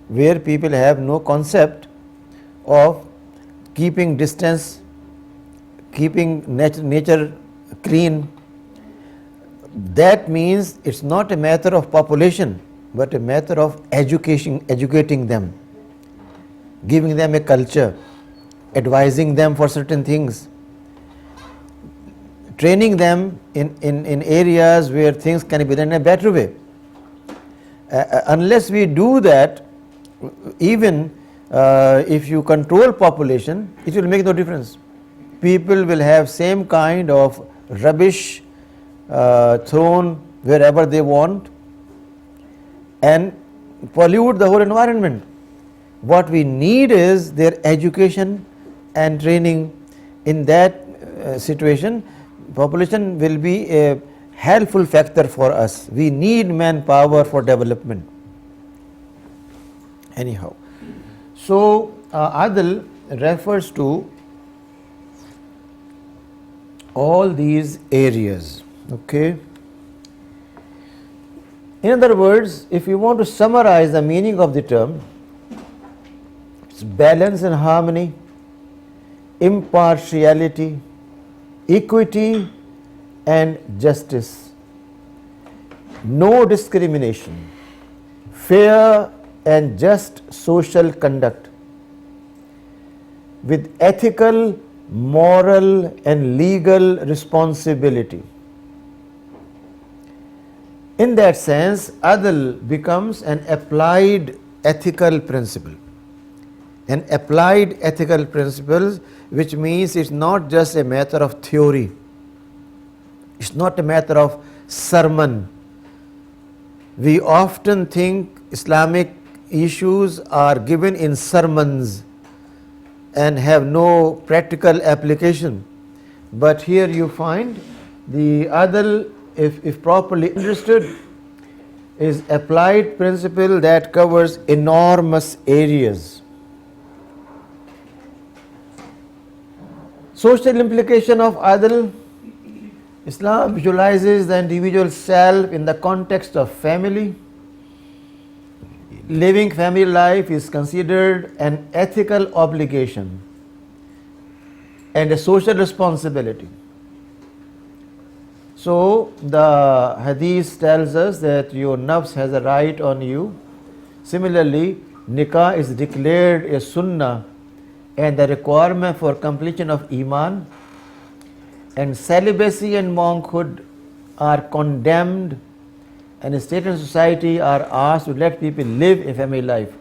where people have no concept of keeping distance, keeping nature clean. That means it's not a matter of population, but a matter of educating them, giving them a culture, advising them for certain things, training them in areas where things can be done in a better way. Unless we do that, even if you control population, it will make no difference. People will have same kind of rubbish thrown wherever they want and pollute the whole environment. What we need is their education and training. In that situation, population will be a helpful factor for us. We need manpower for development. Anyhow, so Adl refers to all these areas. Okay. In other words, if you want to summarize the meaning of the term, it's balance and harmony, impartiality, equity and justice, no discrimination, fair and just social conduct, with ethical, moral and legal responsibility. In that sense, Adl becomes an applied ethical principle. An applied ethical principle, which means it's not just a matter of theory. It's not a matter of sermon. We often think Islamic issues are given in sermons and have no practical application. But here you find the Adl, if properly understood, is applied principle that covers enormous areas. Social implication of Adl: Islam visualizes the individual self in the context of family. Living family life is considered an ethical obligation and a social responsibility. So the hadith tells us that your nafs has a right on you. Similarly, nikah is declared a sunnah and the requirement for completion of iman, and celibacy and monkhood are condemned, and state and society are asked to let people live a family life.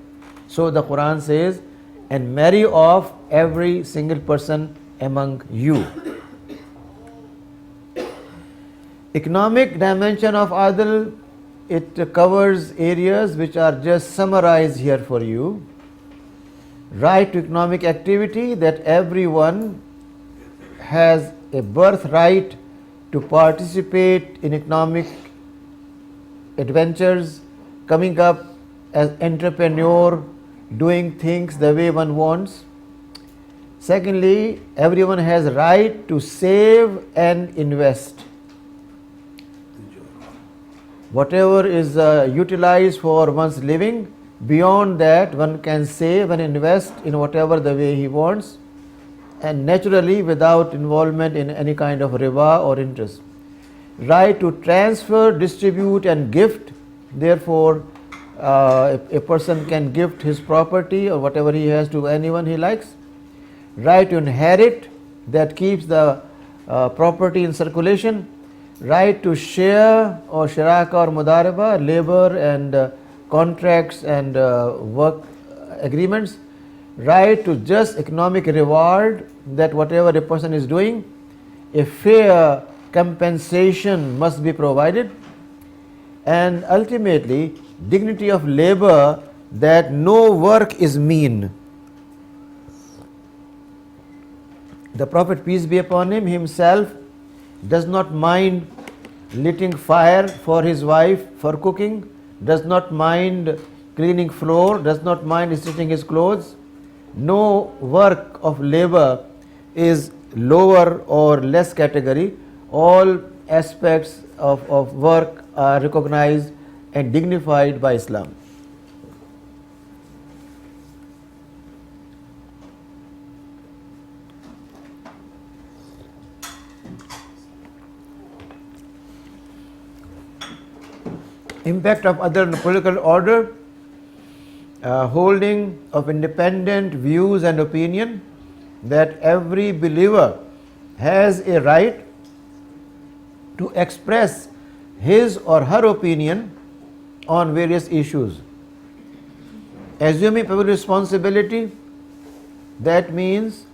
So the Quran says, and marry off every single person among you. Economic dimension of Adl, it covers areas which are just summarized here for you. Right to economic activity, that everyone has a birthright to participate in economic adventures, coming up as entrepreneur, doing things the way one wants. Secondly, everyone has right to save and invest. Whatever is utilized for one's living, beyond that one can save and invest in whatever the way he wants, and naturally without involvement in any kind of riba or interest. Right to transfer, distribute and gift, therefore a person can gift his property or whatever he has to anyone he likes. Right to inherit, that keeps the property in circulation. Right to share or shiraka or mudaraba, labor and contracts and work agreements. right to just economic reward, that whatever a person is doing, a fair compensation must be provided, and ultimately dignity of labor, that no work is mean. The Prophet, peace be upon him, himself does not mind lighting fire for his wife for cooking, does not mind cleaning floor, does not mind stitching his clothes. No work of labor is lower or less category. All aspects of work are recognized and dignified by Islam. Impact of other political order, holding of independent views and opinion, that every believer has a right to express his or her opinion on various issues. Assuming public responsibility, that means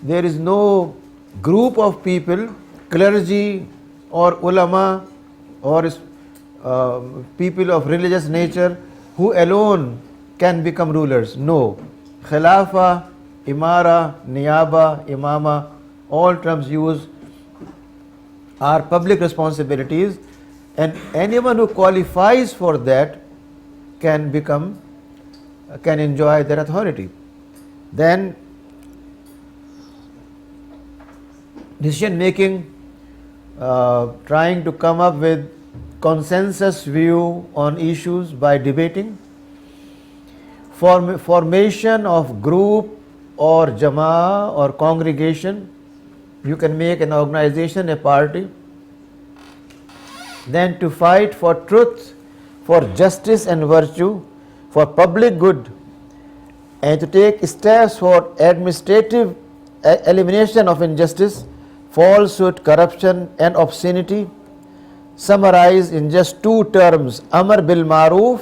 there is no group of people, clergy or ulama or people of religious nature, who alone can become rulers. No. Khilafa, Imara, Niyaba, Imama, all terms used are public responsibilities, and anyone who qualifies for that can enjoy that authority. Then decision making, trying to come up with consensus view on issues by debating, formation of group or jama or congregation. You can make an organization, a party. Then to fight for truth, for justice and virtue, for public good, and to take steps for administrative elimination of injustice, falsehood, corruption and obscenity. Summarized in just two terms: Amar bil Maroof,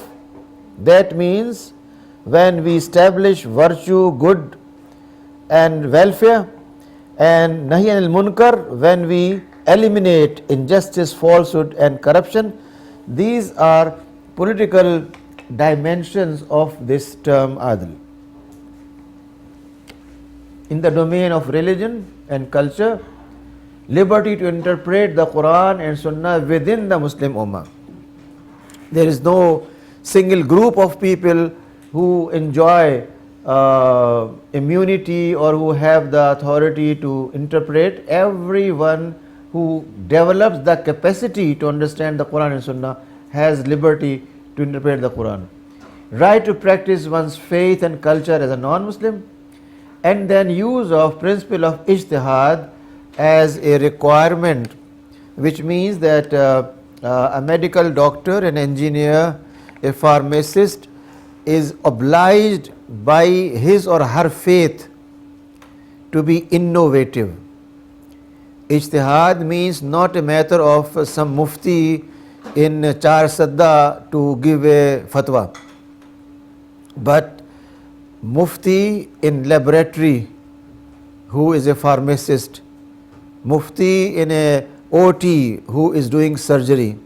that means when we establish virtue, good and welfare, and Nahi anil Munkar, when we eliminate injustice, falsehood and corruption. These are political dimensions of this term Adl. In the domain of religion and culture, liberty to interpret the Quran and Sunnah within the Muslim Ummah. There is no single group of people who enjoy immunity or who have the authority to interpret. Everyone who develops the capacity to understand the Quran and Sunnah has liberty to interpret the Quran. Right to practice one's faith and culture as a non-Muslim, and then use of principle of ijtihad as a requirement, which means that a medical doctor, an engineer, a pharmacist is obliged by his or her faith to be innovative. Ijtihad means not a matter of some mufti in Char Sadda to give a fatwa, but mufti in laboratory who is a pharmacist, mufti in a OT who is doing surgery,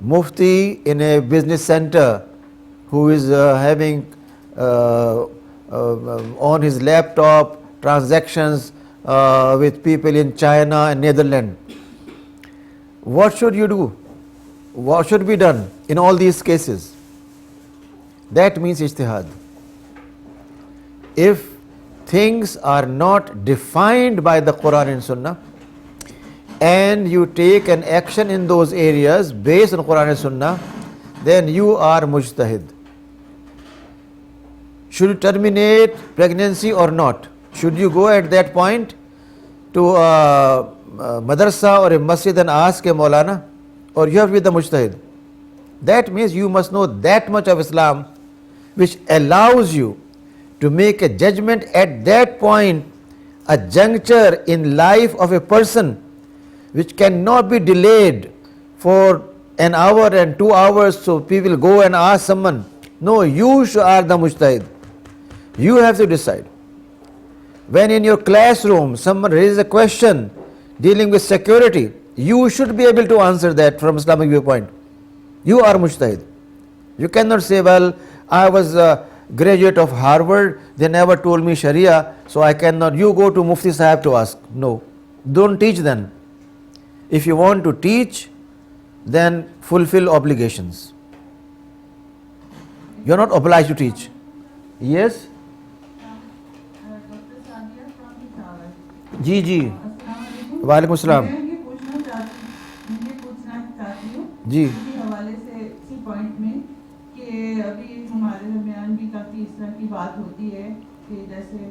mufti in a business center who is having on his laptop transactions with people in China and Netherlands. What should you do? What should be done in all these cases? That means ijtihad. If things are not defined by the Quran and Sunnah, and you take an action in those areas based on Quran and Sunnah, then you are mujtahid. Should you terminate pregnancy or not? Should you go at that point to a madrasa or a masjid and ask a Maulana, or you have to be the mujtahid? That means you must know that much of Islam which allows you to make a judgment at that point, a juncture in life of a person which cannot be delayed for an hour and 2 hours so people go and ask someone. No, you are the mujtahid. You have to decide. When in your classroom someone raises a question dealing with security, you should be able to answer that from Islamic viewpoint. You are mujtahid. You cannot say, well, I was a graduate of Harvard, they never told me Sharia, so I cannot. You go to Mufti Sahib to ask. No, don't teach then. If you want to teach, then fulfill obligations. You are not obliged to teach. Yes? Doctor Sania from Peshawar. جی جی. السلام علیکم. وعلیکم السلام. میں یہ پوچھنا چاہتی ہوں جی. اسی حوالے سے اسی پوائنٹ میں کہ ابھی ہمارے درمیان بھی کافی اس طرح کی بات ہوتی ہے کہ جیسے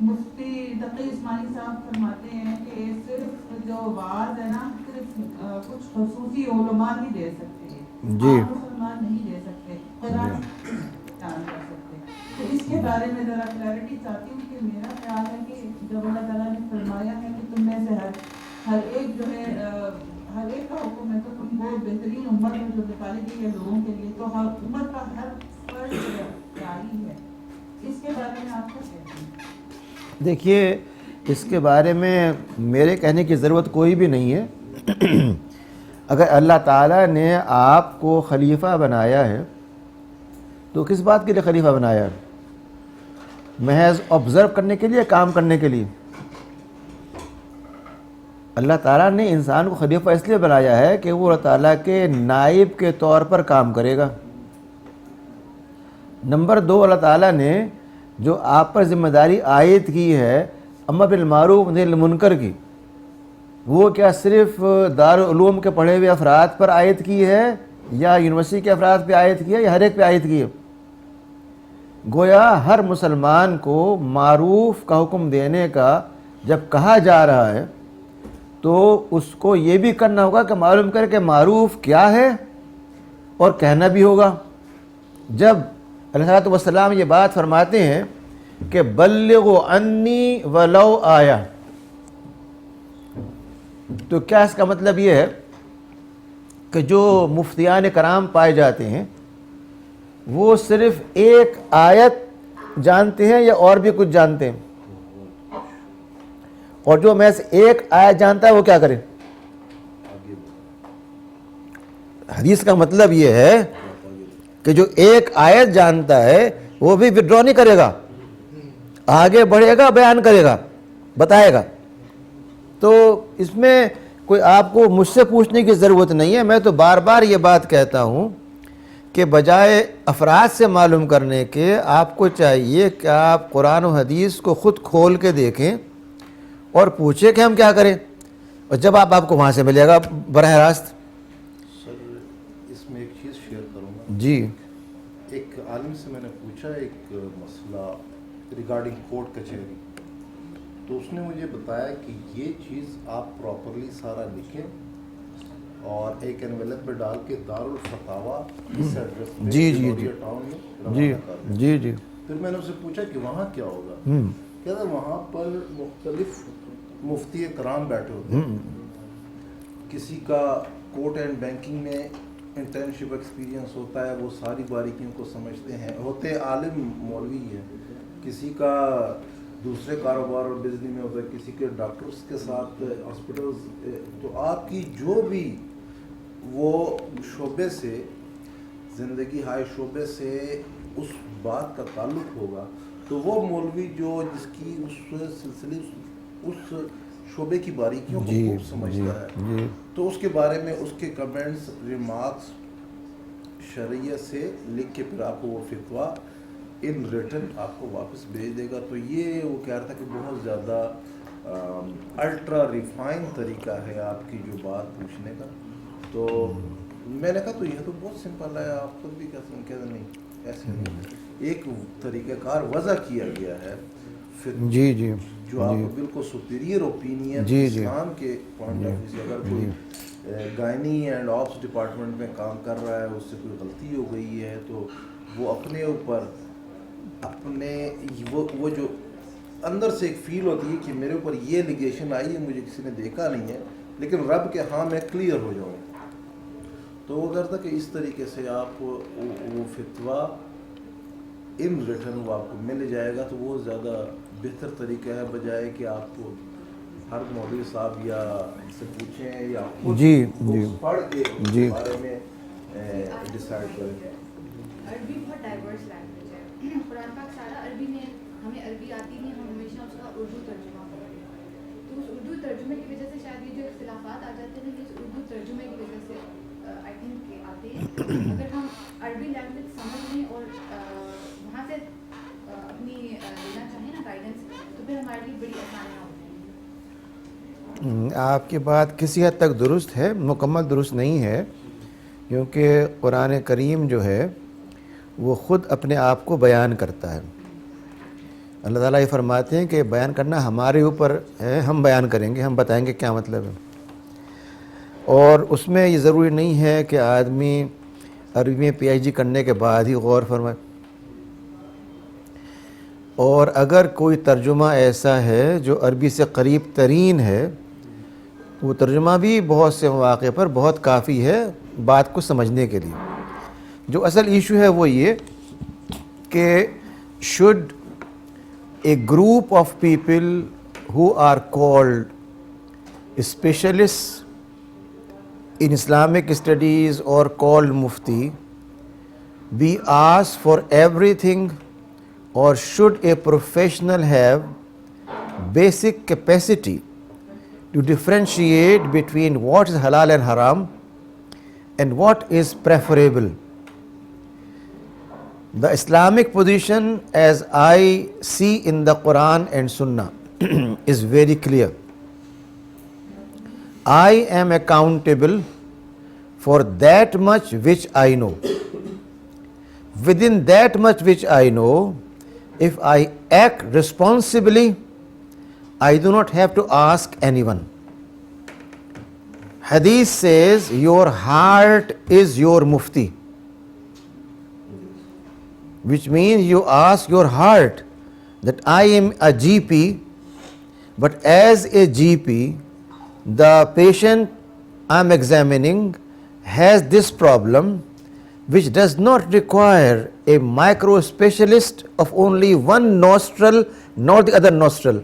مفتی تقی عثمانی صاحب فرماتے ہیں کہ صرف جو وعظ ہے نا صرف کچھ خصوصی علماء ہی دے سکتے ہیں, جی. عام مسلمان نہیں دے سکتے, قرآن بیان کر سکتے. تو اس کے بارے میں ذرا کلیئرٹی چاہتی ہوں کہ میرا خیال ہے کہ جب اللہ تعالیٰ نے فرمایا ہے کہ تم میں سے ہر ایک جو ہے ہر ایک کا حکم ہے تو تم کو بہترین امت ہے جو نکالی گئی ہے لوگوں کے لیے, تو ہر امت کا ہر فرد جاری ہے. اس کے بارے میں آپ کیا کہتے ہیں؟ دیکھیے, اس کے بارے میں میرے کہنے کی ضرورت کوئی بھی نہیں ہے. اگر اللہ تعالیٰ نے آپ کو خلیفہ بنایا ہے تو کس بات کے لیے خلیفہ بنایا ہے؟ محض آبزرو کرنے کے لیے, کام کرنے کے لیے؟ اللہ تعالیٰ نے انسان کو خلیفہ اس لیے بنایا ہے کہ وہ اللہ تعالیٰ کے نائب کے طور پر کام کرے گا. نمبر 2, اللہ تعالیٰ نے جو آپ پر ذمہ داری عائد کی ہے امر بالمعروف نہی عن المنکر کی, وہ کیا صرف دارالعلوم کے پڑھے ہوئے افراد پر عائد کی ہے یا یونیورسٹی کے افراد پہ عائد کی ہے یا ہر ایک پہ عائد کی ہے؟ گویا ہر مسلمان کو معروف کا حکم دینے کا جب کہا جا رہا ہے تو اس کو یہ بھی کرنا ہوگا کہ معلوم کرے کہ معروف کیا ہے اور کہنا بھی ہوگا. جب علیہ السلام یہ بات فرماتے ہیں کہ بلغوا عنی ولو آیا, تو کیا اس کا مطلب یہ ہے کہ جو مفتیان کرام پائے جاتے ہیں وہ صرف ایک آیت جانتے ہیں یا اور بھی کچھ جانتے ہیں؟ اور جو محض ایک آیت جانتا ہے وہ کیا کرے؟ حدیث کا مطلب یہ ہے کہ جو ایک آیت جانتا ہے وہ بھی وڈرا نہیں کرے گا, آگے بڑھے گا, بیان کرے گا, بتائے گا. تو اس میں کوئی آپ کو مجھ سے پوچھنے کی ضرورت نہیں ہے. میں تو بار بار یہ بات کہتا ہوں کہ بجائے افراد سے معلوم کرنے کے آپ کو چاہیے کہ آپ قرآن و حدیث کو خود کھول کے دیکھیں اور پوچھیں کہ ہم کیا کریں, اور جب آپ کو وہاں سے ملے گا براہ راست. سر اس میں ایک چیز شیئر کروں گا. جی. ایک عالم سے میں نے پوچھا ایک مسئلہ ریگارڈنگ کورٹ کچہری, تو اس نے مجھے بتایا کہ یہ چیز آپ پراپرلی سارا لکھیں اور ایک انویلپ میں ڈال کے دارالفتاوا اس ایڈریس پہ جی جی وکٹوریہ ٹاؤن میں جی روانہ کر دیں. جی جی. پھر میں نے اسے پوچھا کہ وہاں کیا ہوگا, کہتا وہاں پر مختلف مفتی کرام بیٹھے ہوتے ہیں, کسی کا کورٹ اینڈ بینکنگ میں انٹرنشپ ایکسپیرینس ہوتا ہے, وہ ساری باریکیوں کو سمجھتے ہیں, ہوتے عالم مولوی ہیں, کسی کا دوسرے کاروبار اور بزنس میں ہوتا ہے, کسی کے ڈاکٹرز کے ساتھ ہاسپٹلز. تو آپ کی جو بھی وہ شعبے سے زندگی ہائے شعبے سے اس بات کا تعلق ہوگا, تو وہ مولوی جو جس کی اس سلسلے اس شعبے کی باریکیوں کو خوب سمجھتا ہے, تو اس کے بارے میں اس کے کمنٹس ریمارکس شرعیت سے لکھ کے پھر آپ کو وہ فتویٰ ان ریٹن آپ کو واپس بھیج دے گا. تو یہ وہ کہہ رہا تھا کہ بہت زیادہ الٹرا ریفائن طریقہ ہے آپ کی جو بات پوچھنے کا. تو میں نے کہا تو یہ تو بہت سمپل ہے, آپ خود بھی کہتے ہیں نہیں ایسے نہیں, ایک طریقہ کار وضع کیا گیا ہے جی جی جو آپ کو بالکل سپیریئر اوپینین اسلام کے پوائنٹ آف ویو سے, اگر کوئی گائنی اینڈ آپس ڈپارٹمنٹ میں کام کر رہا ہے, اس سے کوئی غلطی ہو گئی ہے, تو وہ اپنے اوپر اپنے وہ جو اندر سے ایک فیل ہوتی ہے کہ میرے اوپر یہ لیگیشن آئی ہے, مجھے کسی نے دیکھا نہیں ہے, لیکن رب کے ہاں میں کلیئر ہو جاؤں. تو وہ کرتا کہ اس طریقے سے آپ وہ فتویٰ ان ریٹرن وہ آپ کو مل جائے گا تو وہ زیادہ بہتر طریقہ ہے بجائے کہ آپ کو ہر مولوی صاحب یا سے پوچھیں یا خود جی books پڑھ کے اس جی کے بارے میں ڈیسائڈ کریں. عربی بہت ڈائیورس لینگویج ہے. قرآن پاک سارا عربی میں, ہمیں عربی آتی نہیں, ہم ہمیشہ اس کا اردو ترجمہ پڑھتے ہیں. تو اس اردو ترجمے کی وجہ سے شاید یہ جو اختلافات آ جاتے ہیں اس اردو ترجمے کی وجہ سے آئی تھنک کہ آتے ہیں. اگر ہم عربی لینگویج سمجھ لیں اور وہاں سے اپنی لینا چاہیں نا گائیڈنس, تو پھر ہمارے لیے بڑی آسانیاں ہوتی ہیں. آپ کی بات کسی حد تک درست ہے, مکمل درست نہیں ہے, کیونکہ قرآن کریم جو ہے وہ خود اپنے آپ کو بیان کرتا ہے. اللہ تعالیٰ یہ فرماتے ہیں کہ بیان کرنا ہمارے اوپر ہے, ہم بیان کریں گے, ہم بتائیں گے کیا مطلب ہے. اور اس میں یہ ضروری نہیں ہے کہ آدمی عربی میں پی ایچ ڈی کرنے کے بعد ہی غور فرمائے. اور اگر کوئی ترجمہ ایسا ہے جو عربی سے قریب ترین ہے, وہ ترجمہ بھی بہت سے مواقع پر بہت کافی ہے بات کو سمجھنے کے لیے. جو اصل ایشو ہے وہ یہ کہ should a group of people who are called specialists in Islamic studies or called mufti be asked for everything, or should a professional have basic capacity to differentiate between what is halal and haram and what is preferable? The Islamic position, as I see in the Quran and Sunnah, is very clear. I am accountable for that much which I know. Within that much which I know, if I act responsibly, I do not have to ask anyone. Hadith says your heart is your mufti, which means you ask your heart that I am a GP, but as a GP, the patient I am examining has this problem, which does not require a micro specialist of only one nostril, not the other nostril.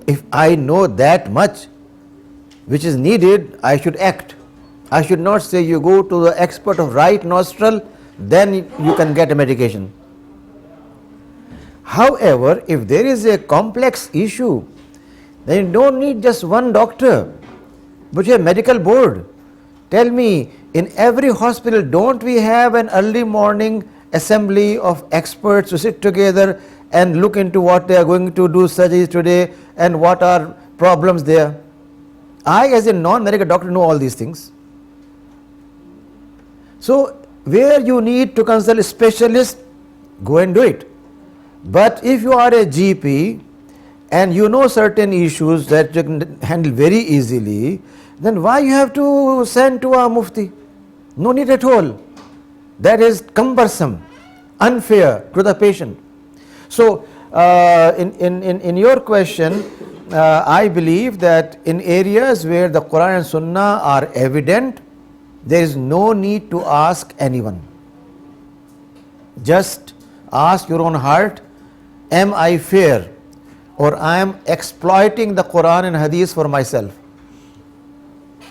If I know that much which is needed, I should act. I should not say you go to the expert of right nostril, then you can get a medication. However, if there is a complex issue, then you don't need just one doctor, but you have medical board. Tell me, in every hospital, don't we have an early morning assembly of experts to sit together and look into what they are going to do surgeries today and what are problems there? I, as a non-medical doctor, know all these things. So, where you need to consult a specialist, go and do it. But if you are a GP and you know certain issues that you can handle very easily, then why you have to send to a mufti? No need at all. That is cumbersome, unfair to the patient. So, in your question, I believe that in areas where the Quran and Sunnah are evident, there is no need to ask anyone. Just ask your own heart, am I fair, or I am exploiting the Quran and Hadith for myself,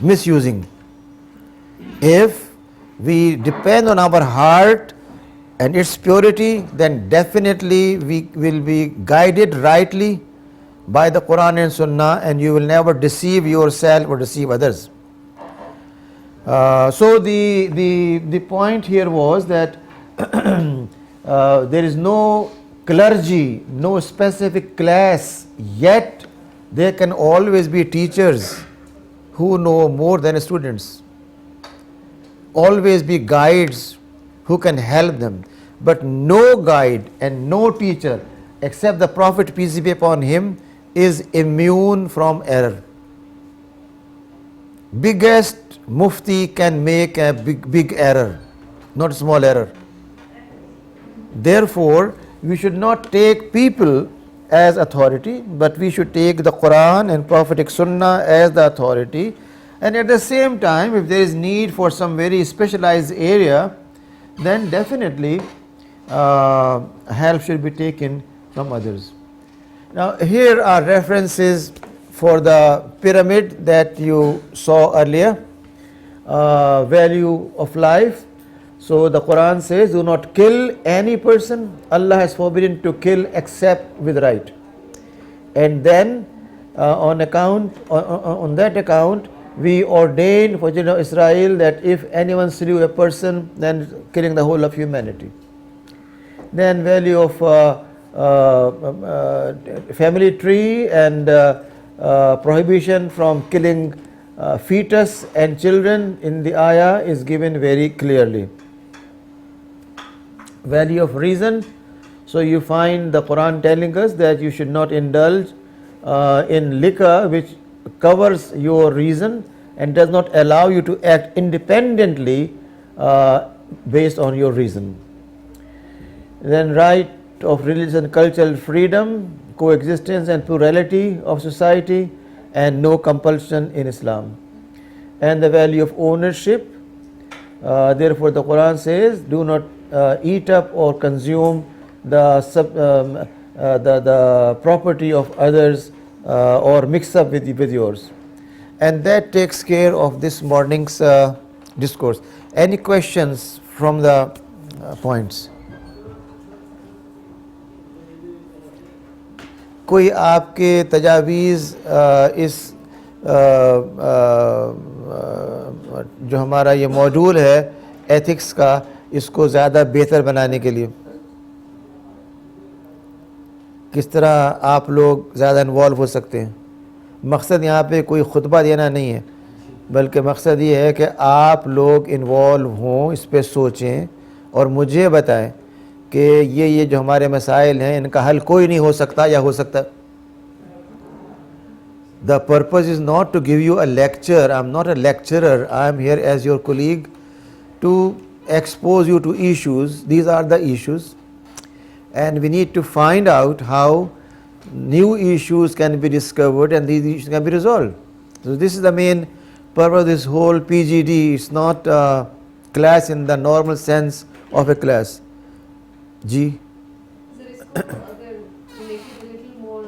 misusing. If we depend on our heart and its purity, then definitely we will be guided rightly by the Quran and Sunnah, and you will never deceive yourself or deceive others. So the point here was that there is no clergy, no specific class, yet there can always be teachers who know more than students. Always be guides who can help them. But no guide and no teacher except the Prophet, peace be upon him, is immune from error. Biggest mufti can make a big error, not small error. Therefore, we should not take people as authority, but we should take the Quran and Prophetic Sunnah as the authority. And at the same time, if there is need for some very specialized area, then definitely help should be taken from others. Now here are references for the pyramid that you saw earlier. Value of life. So the Quran says, do not kill any person. Allah has forbidden to kill except with right. And then on that account, we ordained for children of Israel that if anyone slew a person, then killing the whole of humanity. Then value of family tree and prohibition from killing fetus and children in the ayah is given very clearly. Value of reason. So you find the Quran telling us that you should not indulge in liquor which covers your reason and does not allow you to act independently based on your reason. Then right of religious and cultural freedom, coexistence and plurality of society, and no compulsion in Islam. And the value of ownership. Therefore the Quran says, do not eat up or consume the property of others or mix up with yours. And that takes care of this morning's discourse. Any questions from the points? کوئی آپ کے تجاویز اس جو ہمارا یہ موڈول ہے ethics کا، اس کو زیادہ بہتر بنانے کے لیے کس طرح آپ لوگ زیادہ انوالو ہو سکتے ہیں؟ مقصد یہاں پہ کوئی خطبہ دینا نہیں ہے، بلکہ مقصد یہ ہے کہ آپ لوگ انوالو ہوں، اس پہ سوچیں اور مجھے بتائیں کہ یہ جو ہمارے مسائل ہیں ان کا حل کوئی نہیں ہو سکتا یا ہو سکتا. The purpose is not to give you a lecture. I am not a lecturer. I am here as your colleague to expose you to issues. These are the issues, and we need to find out how new issues can be discovered and these issues can be resolved. So this is the main purpose of this whole PGD. It's not a class in the normal sense of a class. Ji. Sir, इसको अगर make it a little more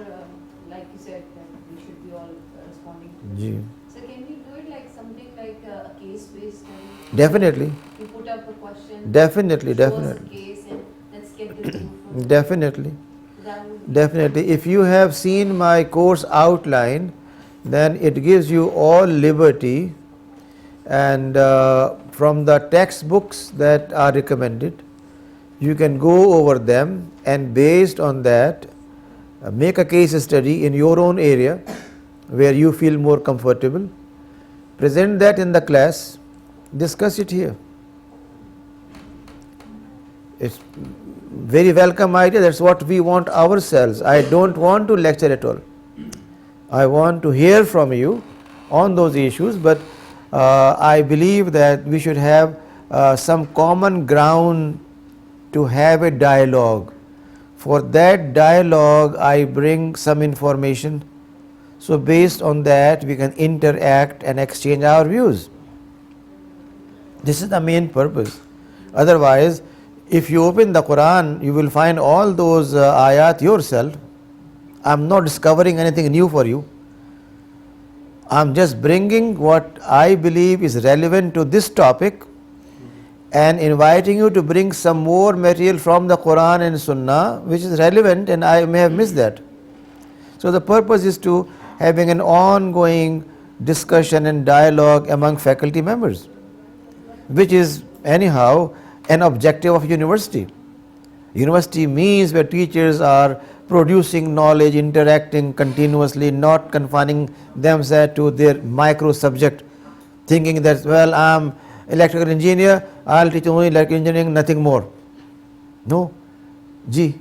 like you said that we should be all responding to. Ji. So can we do it like something like a case-based study? Definitely. We put up a question. Definitely, show us definitely. a case and let's get the proof from it. Definitely. That would be Definitely. If you have seen my course outline, then it gives you all liberty, and from the textbooks that are recommended, you can go over them and based on that make a case study in your own area where you feel more comfortable, present that in the class, discuss it here. It's very welcome idea. That's what we want ourselves. I don't want to lecture at all. I want to hear from you on those issues, but I believe that we should have some common ground to have a dialogue. For that dialogue, I bring some information. So based on that, we can interact and exchange our views. This is the main purpose. Otherwise, if you open the Quran, you will find all those ayat yourself. I am not discovering anything new for you. I am just bringing what I believe is relevant to this topic and inviting you to bring some more material from the Quran and Sunnah which is relevant, and I may have missed that. So the purpose is to having an ongoing discussion and dialogue among faculty members, which is anyhow an objective of university. University means where teachers are producing knowledge, interacting continuously, not confining themselves to their micro subject, thinking that, well, I am electrical engineer, I'll teach only electrical engineering, nothing more. No. Ji.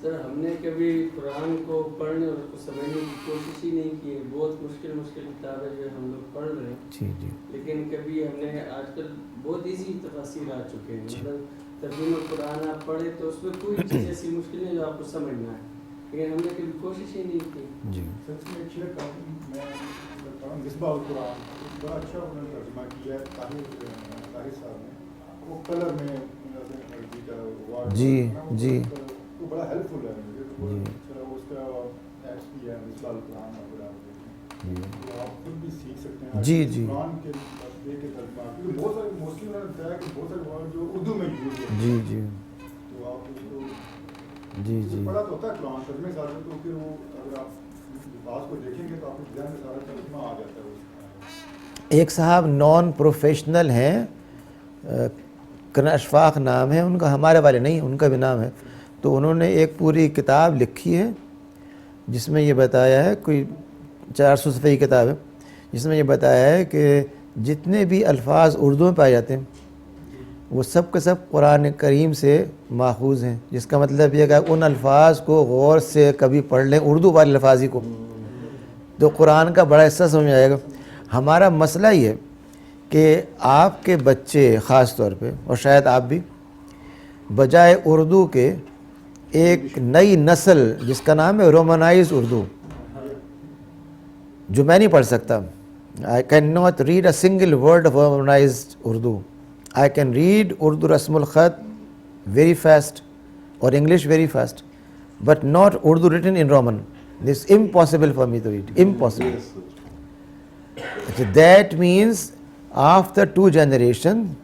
سر ہم نے کبھی قرآن کو پڑھنے اور اس کو سمجھنے کی کوشش ہی نہیں کی ہے. بہت مشکل کتابیں جو ہم لوگ پڑھ رہے ہیں, جی جی. لیکن کبھی ہم نے آج کل بہت ایزی تفاسیر آ چکے ہیں. مطلب ترجمہ قرآن آپ پڑھیں تو اس میں کوئی چیز ایسی مشکل نہیں جو آپ کو سمجھنا ہے, لیکن ہم نے کبھی کوشش ہی نہیں کی. جی. سب سے اچھی میں مصباح القرآن بڑا اچھا انہوں نے ترجمہ کیا ہے طاہر صاحب نے. وہ کلر میں جی جی وہ بڑا ہیلپ فل ہے مجھے. اس کا ایپس بھی ہے مثال قرآن وغیرہ آپ خود بھی سیکھ سکتے ہیں. جی جی قرآن کے ترجمے کے ترجمہ کیونکہ بہت سارے موسٹلی انہوں نے بتایا کہ بہت سارے ورڈ جو اردو میں یوز ہوتے ہیں. جی جی تو آپ اس کو جی جی پڑھا تو ہوتا ہے قرآن ترجمے کے ساتھ تو پھر وہ اگر آپ بات کو دیکھیں گے تو آپ کے ذہن میں سارا ترجمہ آ جاتا ہے. ایک صاحب نان پروفیشنل ہیں, کرن اشفاق نام ہے ان کا, ہمارے والے نہیں, ان کا بھی نام ہے. تو انہوں نے ایک پوری کتاب لکھی ہے جس میں یہ بتایا ہے, کوئی 400 صفحے کی کتاب ہے, جس میں یہ بتایا ہے کہ جتنے بھی الفاظ اردو میں پائے جاتے ہیں وہ سب کے سب قرآن کریم سے ماخوذ ہیں. جس کا مطلب یہ کہ ان الفاظ کو غور سے کبھی پڑھ لیں, اردو والے الفاظ ہی کو, تو قرآن کا بڑا حصہ سمجھ آئے گا. ہمارا مسئلہ یہ ہے کہ آپ کے بچے خاص طور پہ, اور شاید آپ بھی, بجائے اردو کے ایک نئی نسل جس کا نام ہے رومنائز اردو, جو میں نہیں پڑھ سکتا. I cannot read a single word of romanized Urdu. I can read Urdu Rasm al-Khat very fast or English very fast, but not Urdu written in Roman. This is impossible for me to read. Impossible. So that means after 2 generations,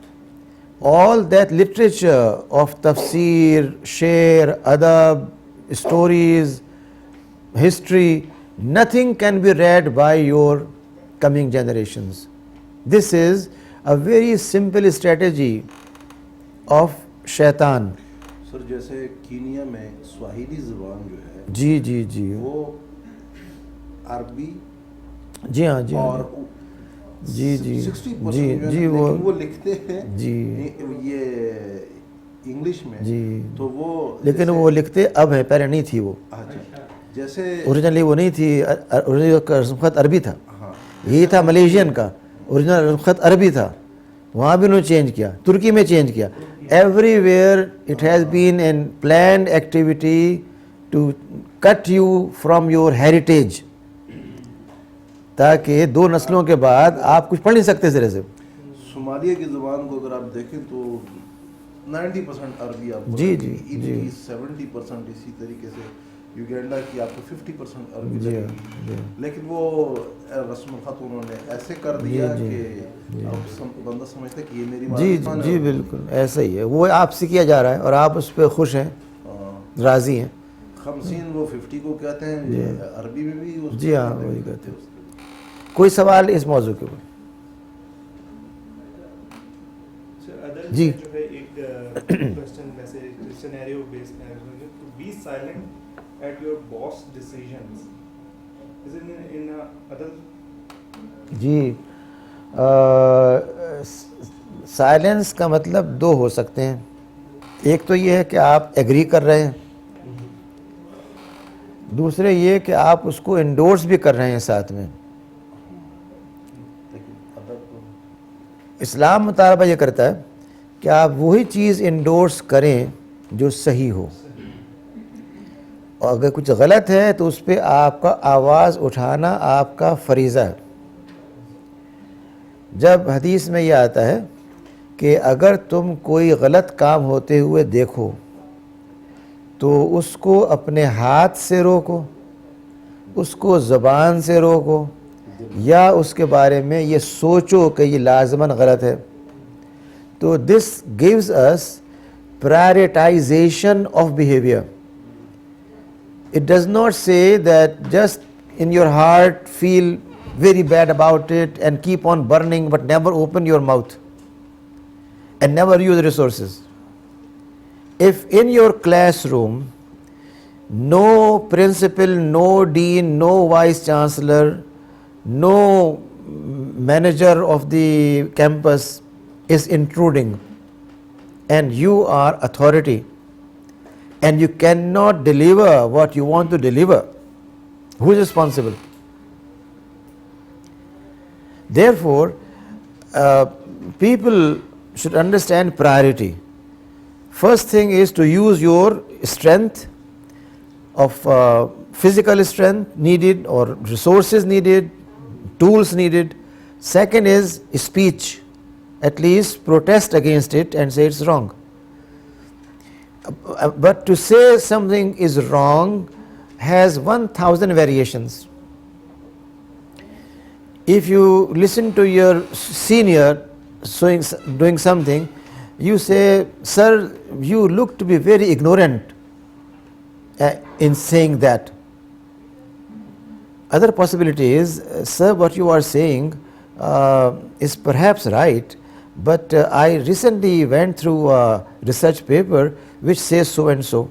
all that literature of tafsir, shair, adab, stories, history, nothing can be read by your coming generations. This is a very simple strategy of shaitan. سر جیسے Kenya میں سواہیلی زبان جو ہے جی جی جی وہ عربی جی ہاں جی اور ہاں جی جی 60% جی جو ہے جی لیکن وہ لکھتے ہیں جی یہ انگلش میں جی, تو وہ لیکن وہ لکھتے اب ہیں, پہلے نہیں تھی وہ. جیسے اوریجنلی وہ نہیں تھی, اوریجنل کا رسم خط عربی تھا. ہاں یہی تھا ملیشین کا, اوریجنل رسم خط عربی تھا, وہاں بھی انہوں نے چینج کیا, ترکی میں چینج کیا. Everywhere it has been an planned activity to cut you from your heritage, تاکہ 2 نسلوں کے بعد آپ کچھ پڑھ نہیں سکتے سرے سے. صومالیہ کی زبان کو اگر آپ دیکھیں تو 90% عربی آپ کو جی لگے جی گی, جی 70% اسی طریقے سے یوگینڈا کی آپ کو 50% عربی جی لگے گی. لیکن وہ رسم الخط انہوں نے ایسے کر دیا کہ اب بندہ سمجھتا ہے کہ یہ میری جی زبان جی ہے. بالکل ایسا ہی ہے, وہ آپ سے کیا جا رہا ہے اور آپ اس پہ خوش ہیں, راضی ہیں. 50 وہ 50 کو کہتے ہیں, عربی میں بھی اس جی ہاں وہی کہتے ہیں. کوئی سوال اس موضوع کے اوپر؟ جی جو ہے ایک کوسچن ویسے سینیریو بیس ہے, to be silent at your boss decisions is another. جی سائلنس کا مطلب 2 ہو سکتے ہیں. ایک تو یہ ہے کہ آپ ایگری کر رہے ہیں, دوسرے یہ کہ آپ اس کو انڈورس بھی کر رہے ہیں ساتھ میں. اسلام مطالبہ یہ کرتا ہے کہ آپ وہی چیز انڈورس کریں جو صحیح ہو, اور اگر کچھ غلط ہے تو اس پہ آپ کا آواز اٹھانا آپ کا فریضہ ہے. جب حدیث میں یہ آتا ہے کہ اگر تم کوئی غلط کام ہوتے ہوئے دیکھو تو اس کو اپنے ہاتھ سے روکو, اس کو زبان سے روکو, یا اس کے بارے میں یہ سوچو کہ یہ لازماً غلط ہے. تو دس gives us prioritization of behavior. It does not say that just in your heart feel very bad about it and keep on burning but never open your mouth and never use resources. If in your classroom no principal, no dean, no vice chancellor, no manager of the campus is intruding and you are authority and you cannot deliver what you want to deliver, who is responsible? Therefore, people should understand priority. First thing is to use your strength of physical strength needed or resources needed, tools needed. Second is speech. At least protest against it and say it's wrong. But to say something is wrong has 1,000 variations. If you listen to your senior doing something, you say, "Sir, you look to be very ignorant in saying that." Other possibility is, "Sir, what you are saying is perhaps right, but I recently went through a research paper which says so and so.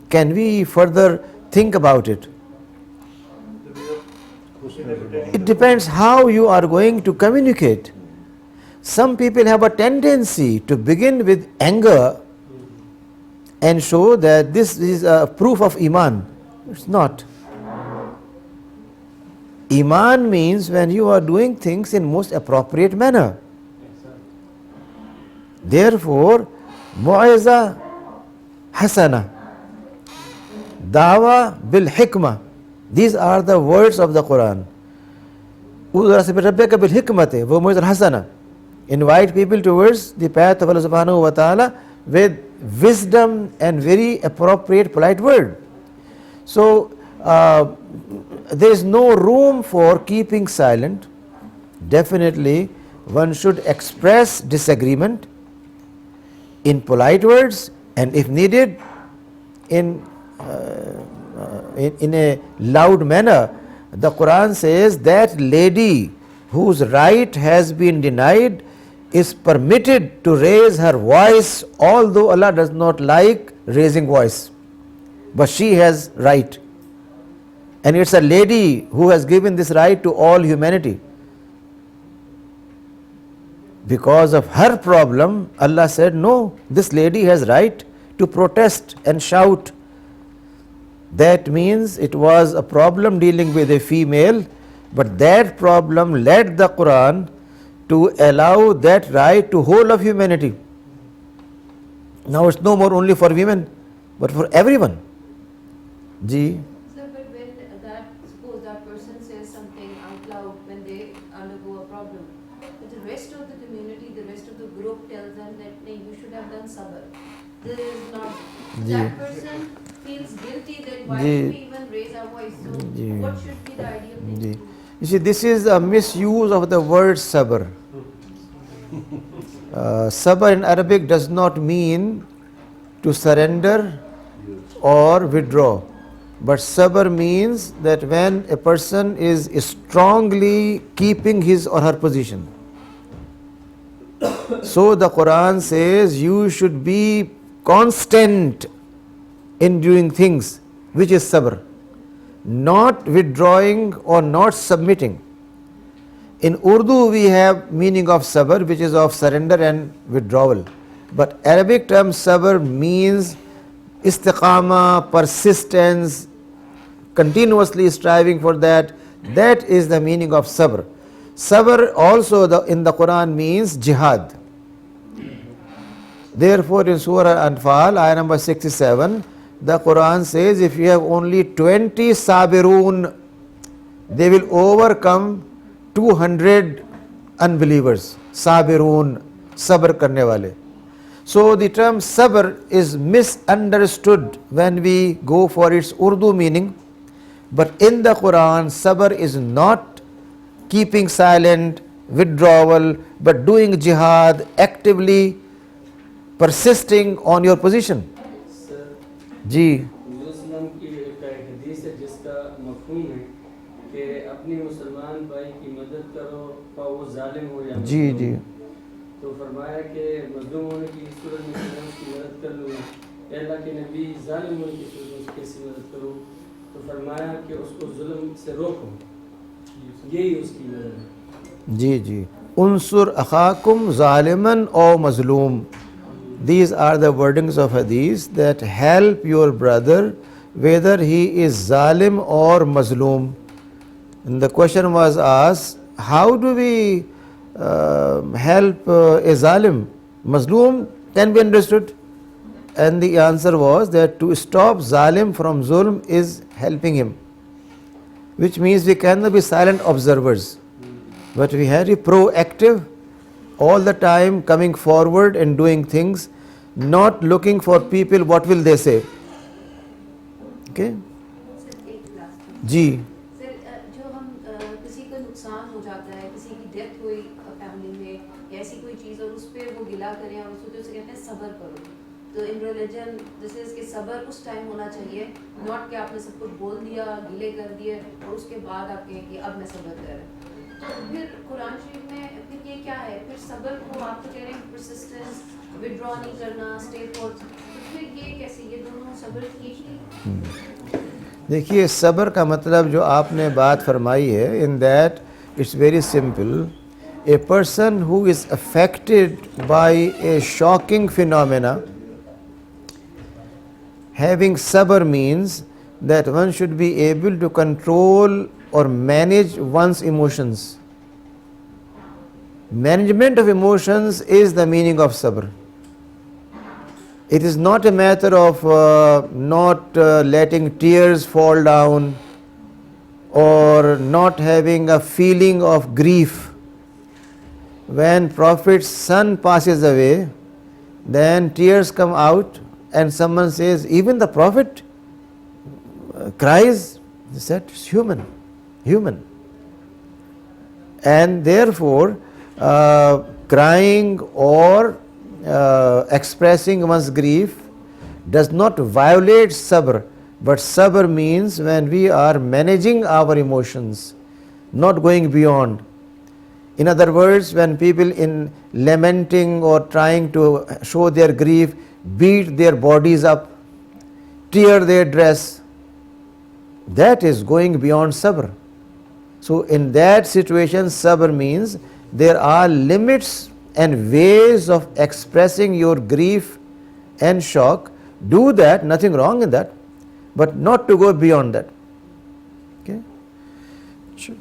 Can we further think about it?" It depends how you are going to communicate. Some people have a tendency to begin with anger and show that this is a proof of Iman. It's not. Iman means when you are doing things in most appropriate manner. Therefore, mu'iza hasana, dawa bil hikmah, these are the words of the Quran. Udra se rabbika bil hikmati wa mu'iza hasana. Invite people towards the path of Allah subhanahu wa ta'ala with wisdom and very appropriate polite word. So there is no room for keeping silent. Definitely one should express disagreement in polite words, and if needed in a loud manner. The Quran says that lady whose right has been denied is permitted to raise her voice, although Allah does not like raising voice, but she has right, and it's a lady who has given this right to all humanity. Because of her problem, Allah said, no, this lady has right to protest and shout. That means it was a problem dealing with a female, but that problem led the Quran to allow that right to whole of humanity. Now it's no more only for women, but for everyone. Ji. Sir, but when suppose that person says something out loud when they undergo a problem, but the rest of the community, the rest of the group tells them that, "Hey, you should have done sabr." This is not. Ji. That person feels guilty that why Ji. should we even raise our voice? So Ji. what should be the ideal thing Ji. to do? You see, this is a misuse of the word sabr. Sabr in Arabic does not mean to surrender or withdraw, but sabr means that when a person is strongly keeping his or her position. So the Quran says you should be constant in doing things, which is sabr, not withdrawing or not submitting. In Urdu we have meaning of sabr, which is of surrender and withdrawal, but Arabic term sabr means istiqama, persistence, continuously striving for that. That is the meaning of sabr. Sabr also in the Quran means jihad. Therefore in Surah Anfal, ayah number 67, the Quran says if you have only 20 sabirun, they will overcome 200 unbelievers. Sabirun, sabr karne wale. So the term sabr is misunderstood when we go for its Urdu meaning, but in the Quran sabr is not keeping silent, withdrawal, but doing jihad, actively persisting on your position. سر جی مسلم کی ایک حدیث ہے جس کا مفہوم ہے کہ اپنی مسلمان بھائی کی مدد کرو خواہ وہ ظالم ہو یا جی مظلوم جی ہو۔ تو فرمایا کہ مظلوم ہونے کی صورت میں میں اس کی مدد کر لوں گا، اے اللہ کے نبی ظالم ہونے کی صورت میں اس کی کیسی مدد کروں؟ تو فرمایا کہ اس کو ظلم سے روکو، یہی اس کی مدد ہے۔ جی جی انصر اخاکم ظالمن او مظلوم. These are the wordings of hadith that help your brother whether he is zalim or mazloom. And the question was asked, how do we help a zalim? Mazloom can be understood. And the answer was that to stop zalim from zulm is helping him, which means we cannot be silent observers, but we have to be proactive all the time, coming forward and doing things. not looking for people what will they say. Okay? Sir, एक last thing. जी. سر جو ہم کسی کا نقصان ہو جاتا ہے, کسی کی ڈیتھ ہوئی فیملی میں یا ایسی کوئی چیز اور اس پہ وہ گلا کریں اور اس کو جو سے کہتے ہیں صبر کرو, تو ان ریلیجن دس از کہ صبر اس ٹائم ہونا چاہیے, ناٹ کہ آپ نے سب کچھ بول دیا, گلے کر دیے اور اس کے بعد آپ کہیں کہ اب میں صبر کر رہا ہوں. تو پھر قرآن شریف میں پھر یہ کیا ہے, پھر صبر کو آپ تو کہہ رہے ہیں پرسسٹنس, وڈرا نہیں کرنا, اسٹے فورتھ, تو پھر یہ کیسے, یہ دونوں صبر کی ہی. دیکھیے صبر کا مطلب جو آپ نے بات فرمائی ہے, in that it's very simple. A person who is affected by a shocking phenomena, having sabr means that one should be able to control or manage one's emotions. Management of emotions is the meaning of sabr. It is not a matter of not letting tears fall down or not having a feeling of grief. When Prophet's son passes away, then tears come out and someone says, even the Prophet cries. He said, it's human. And therefore, crying or expressing one's grief does not violate sabr, but sabr means when we are managing our emotions, not going beyond. In other words, when people in lamenting or trying to show their grief beat their bodies up, tear their dress, that is going beyond sabr. So in that situation, sabr means there are limits and ways of expressing your grief and shock. Do that, nothing wrong in that, but not to go beyond that. Okay? Sure.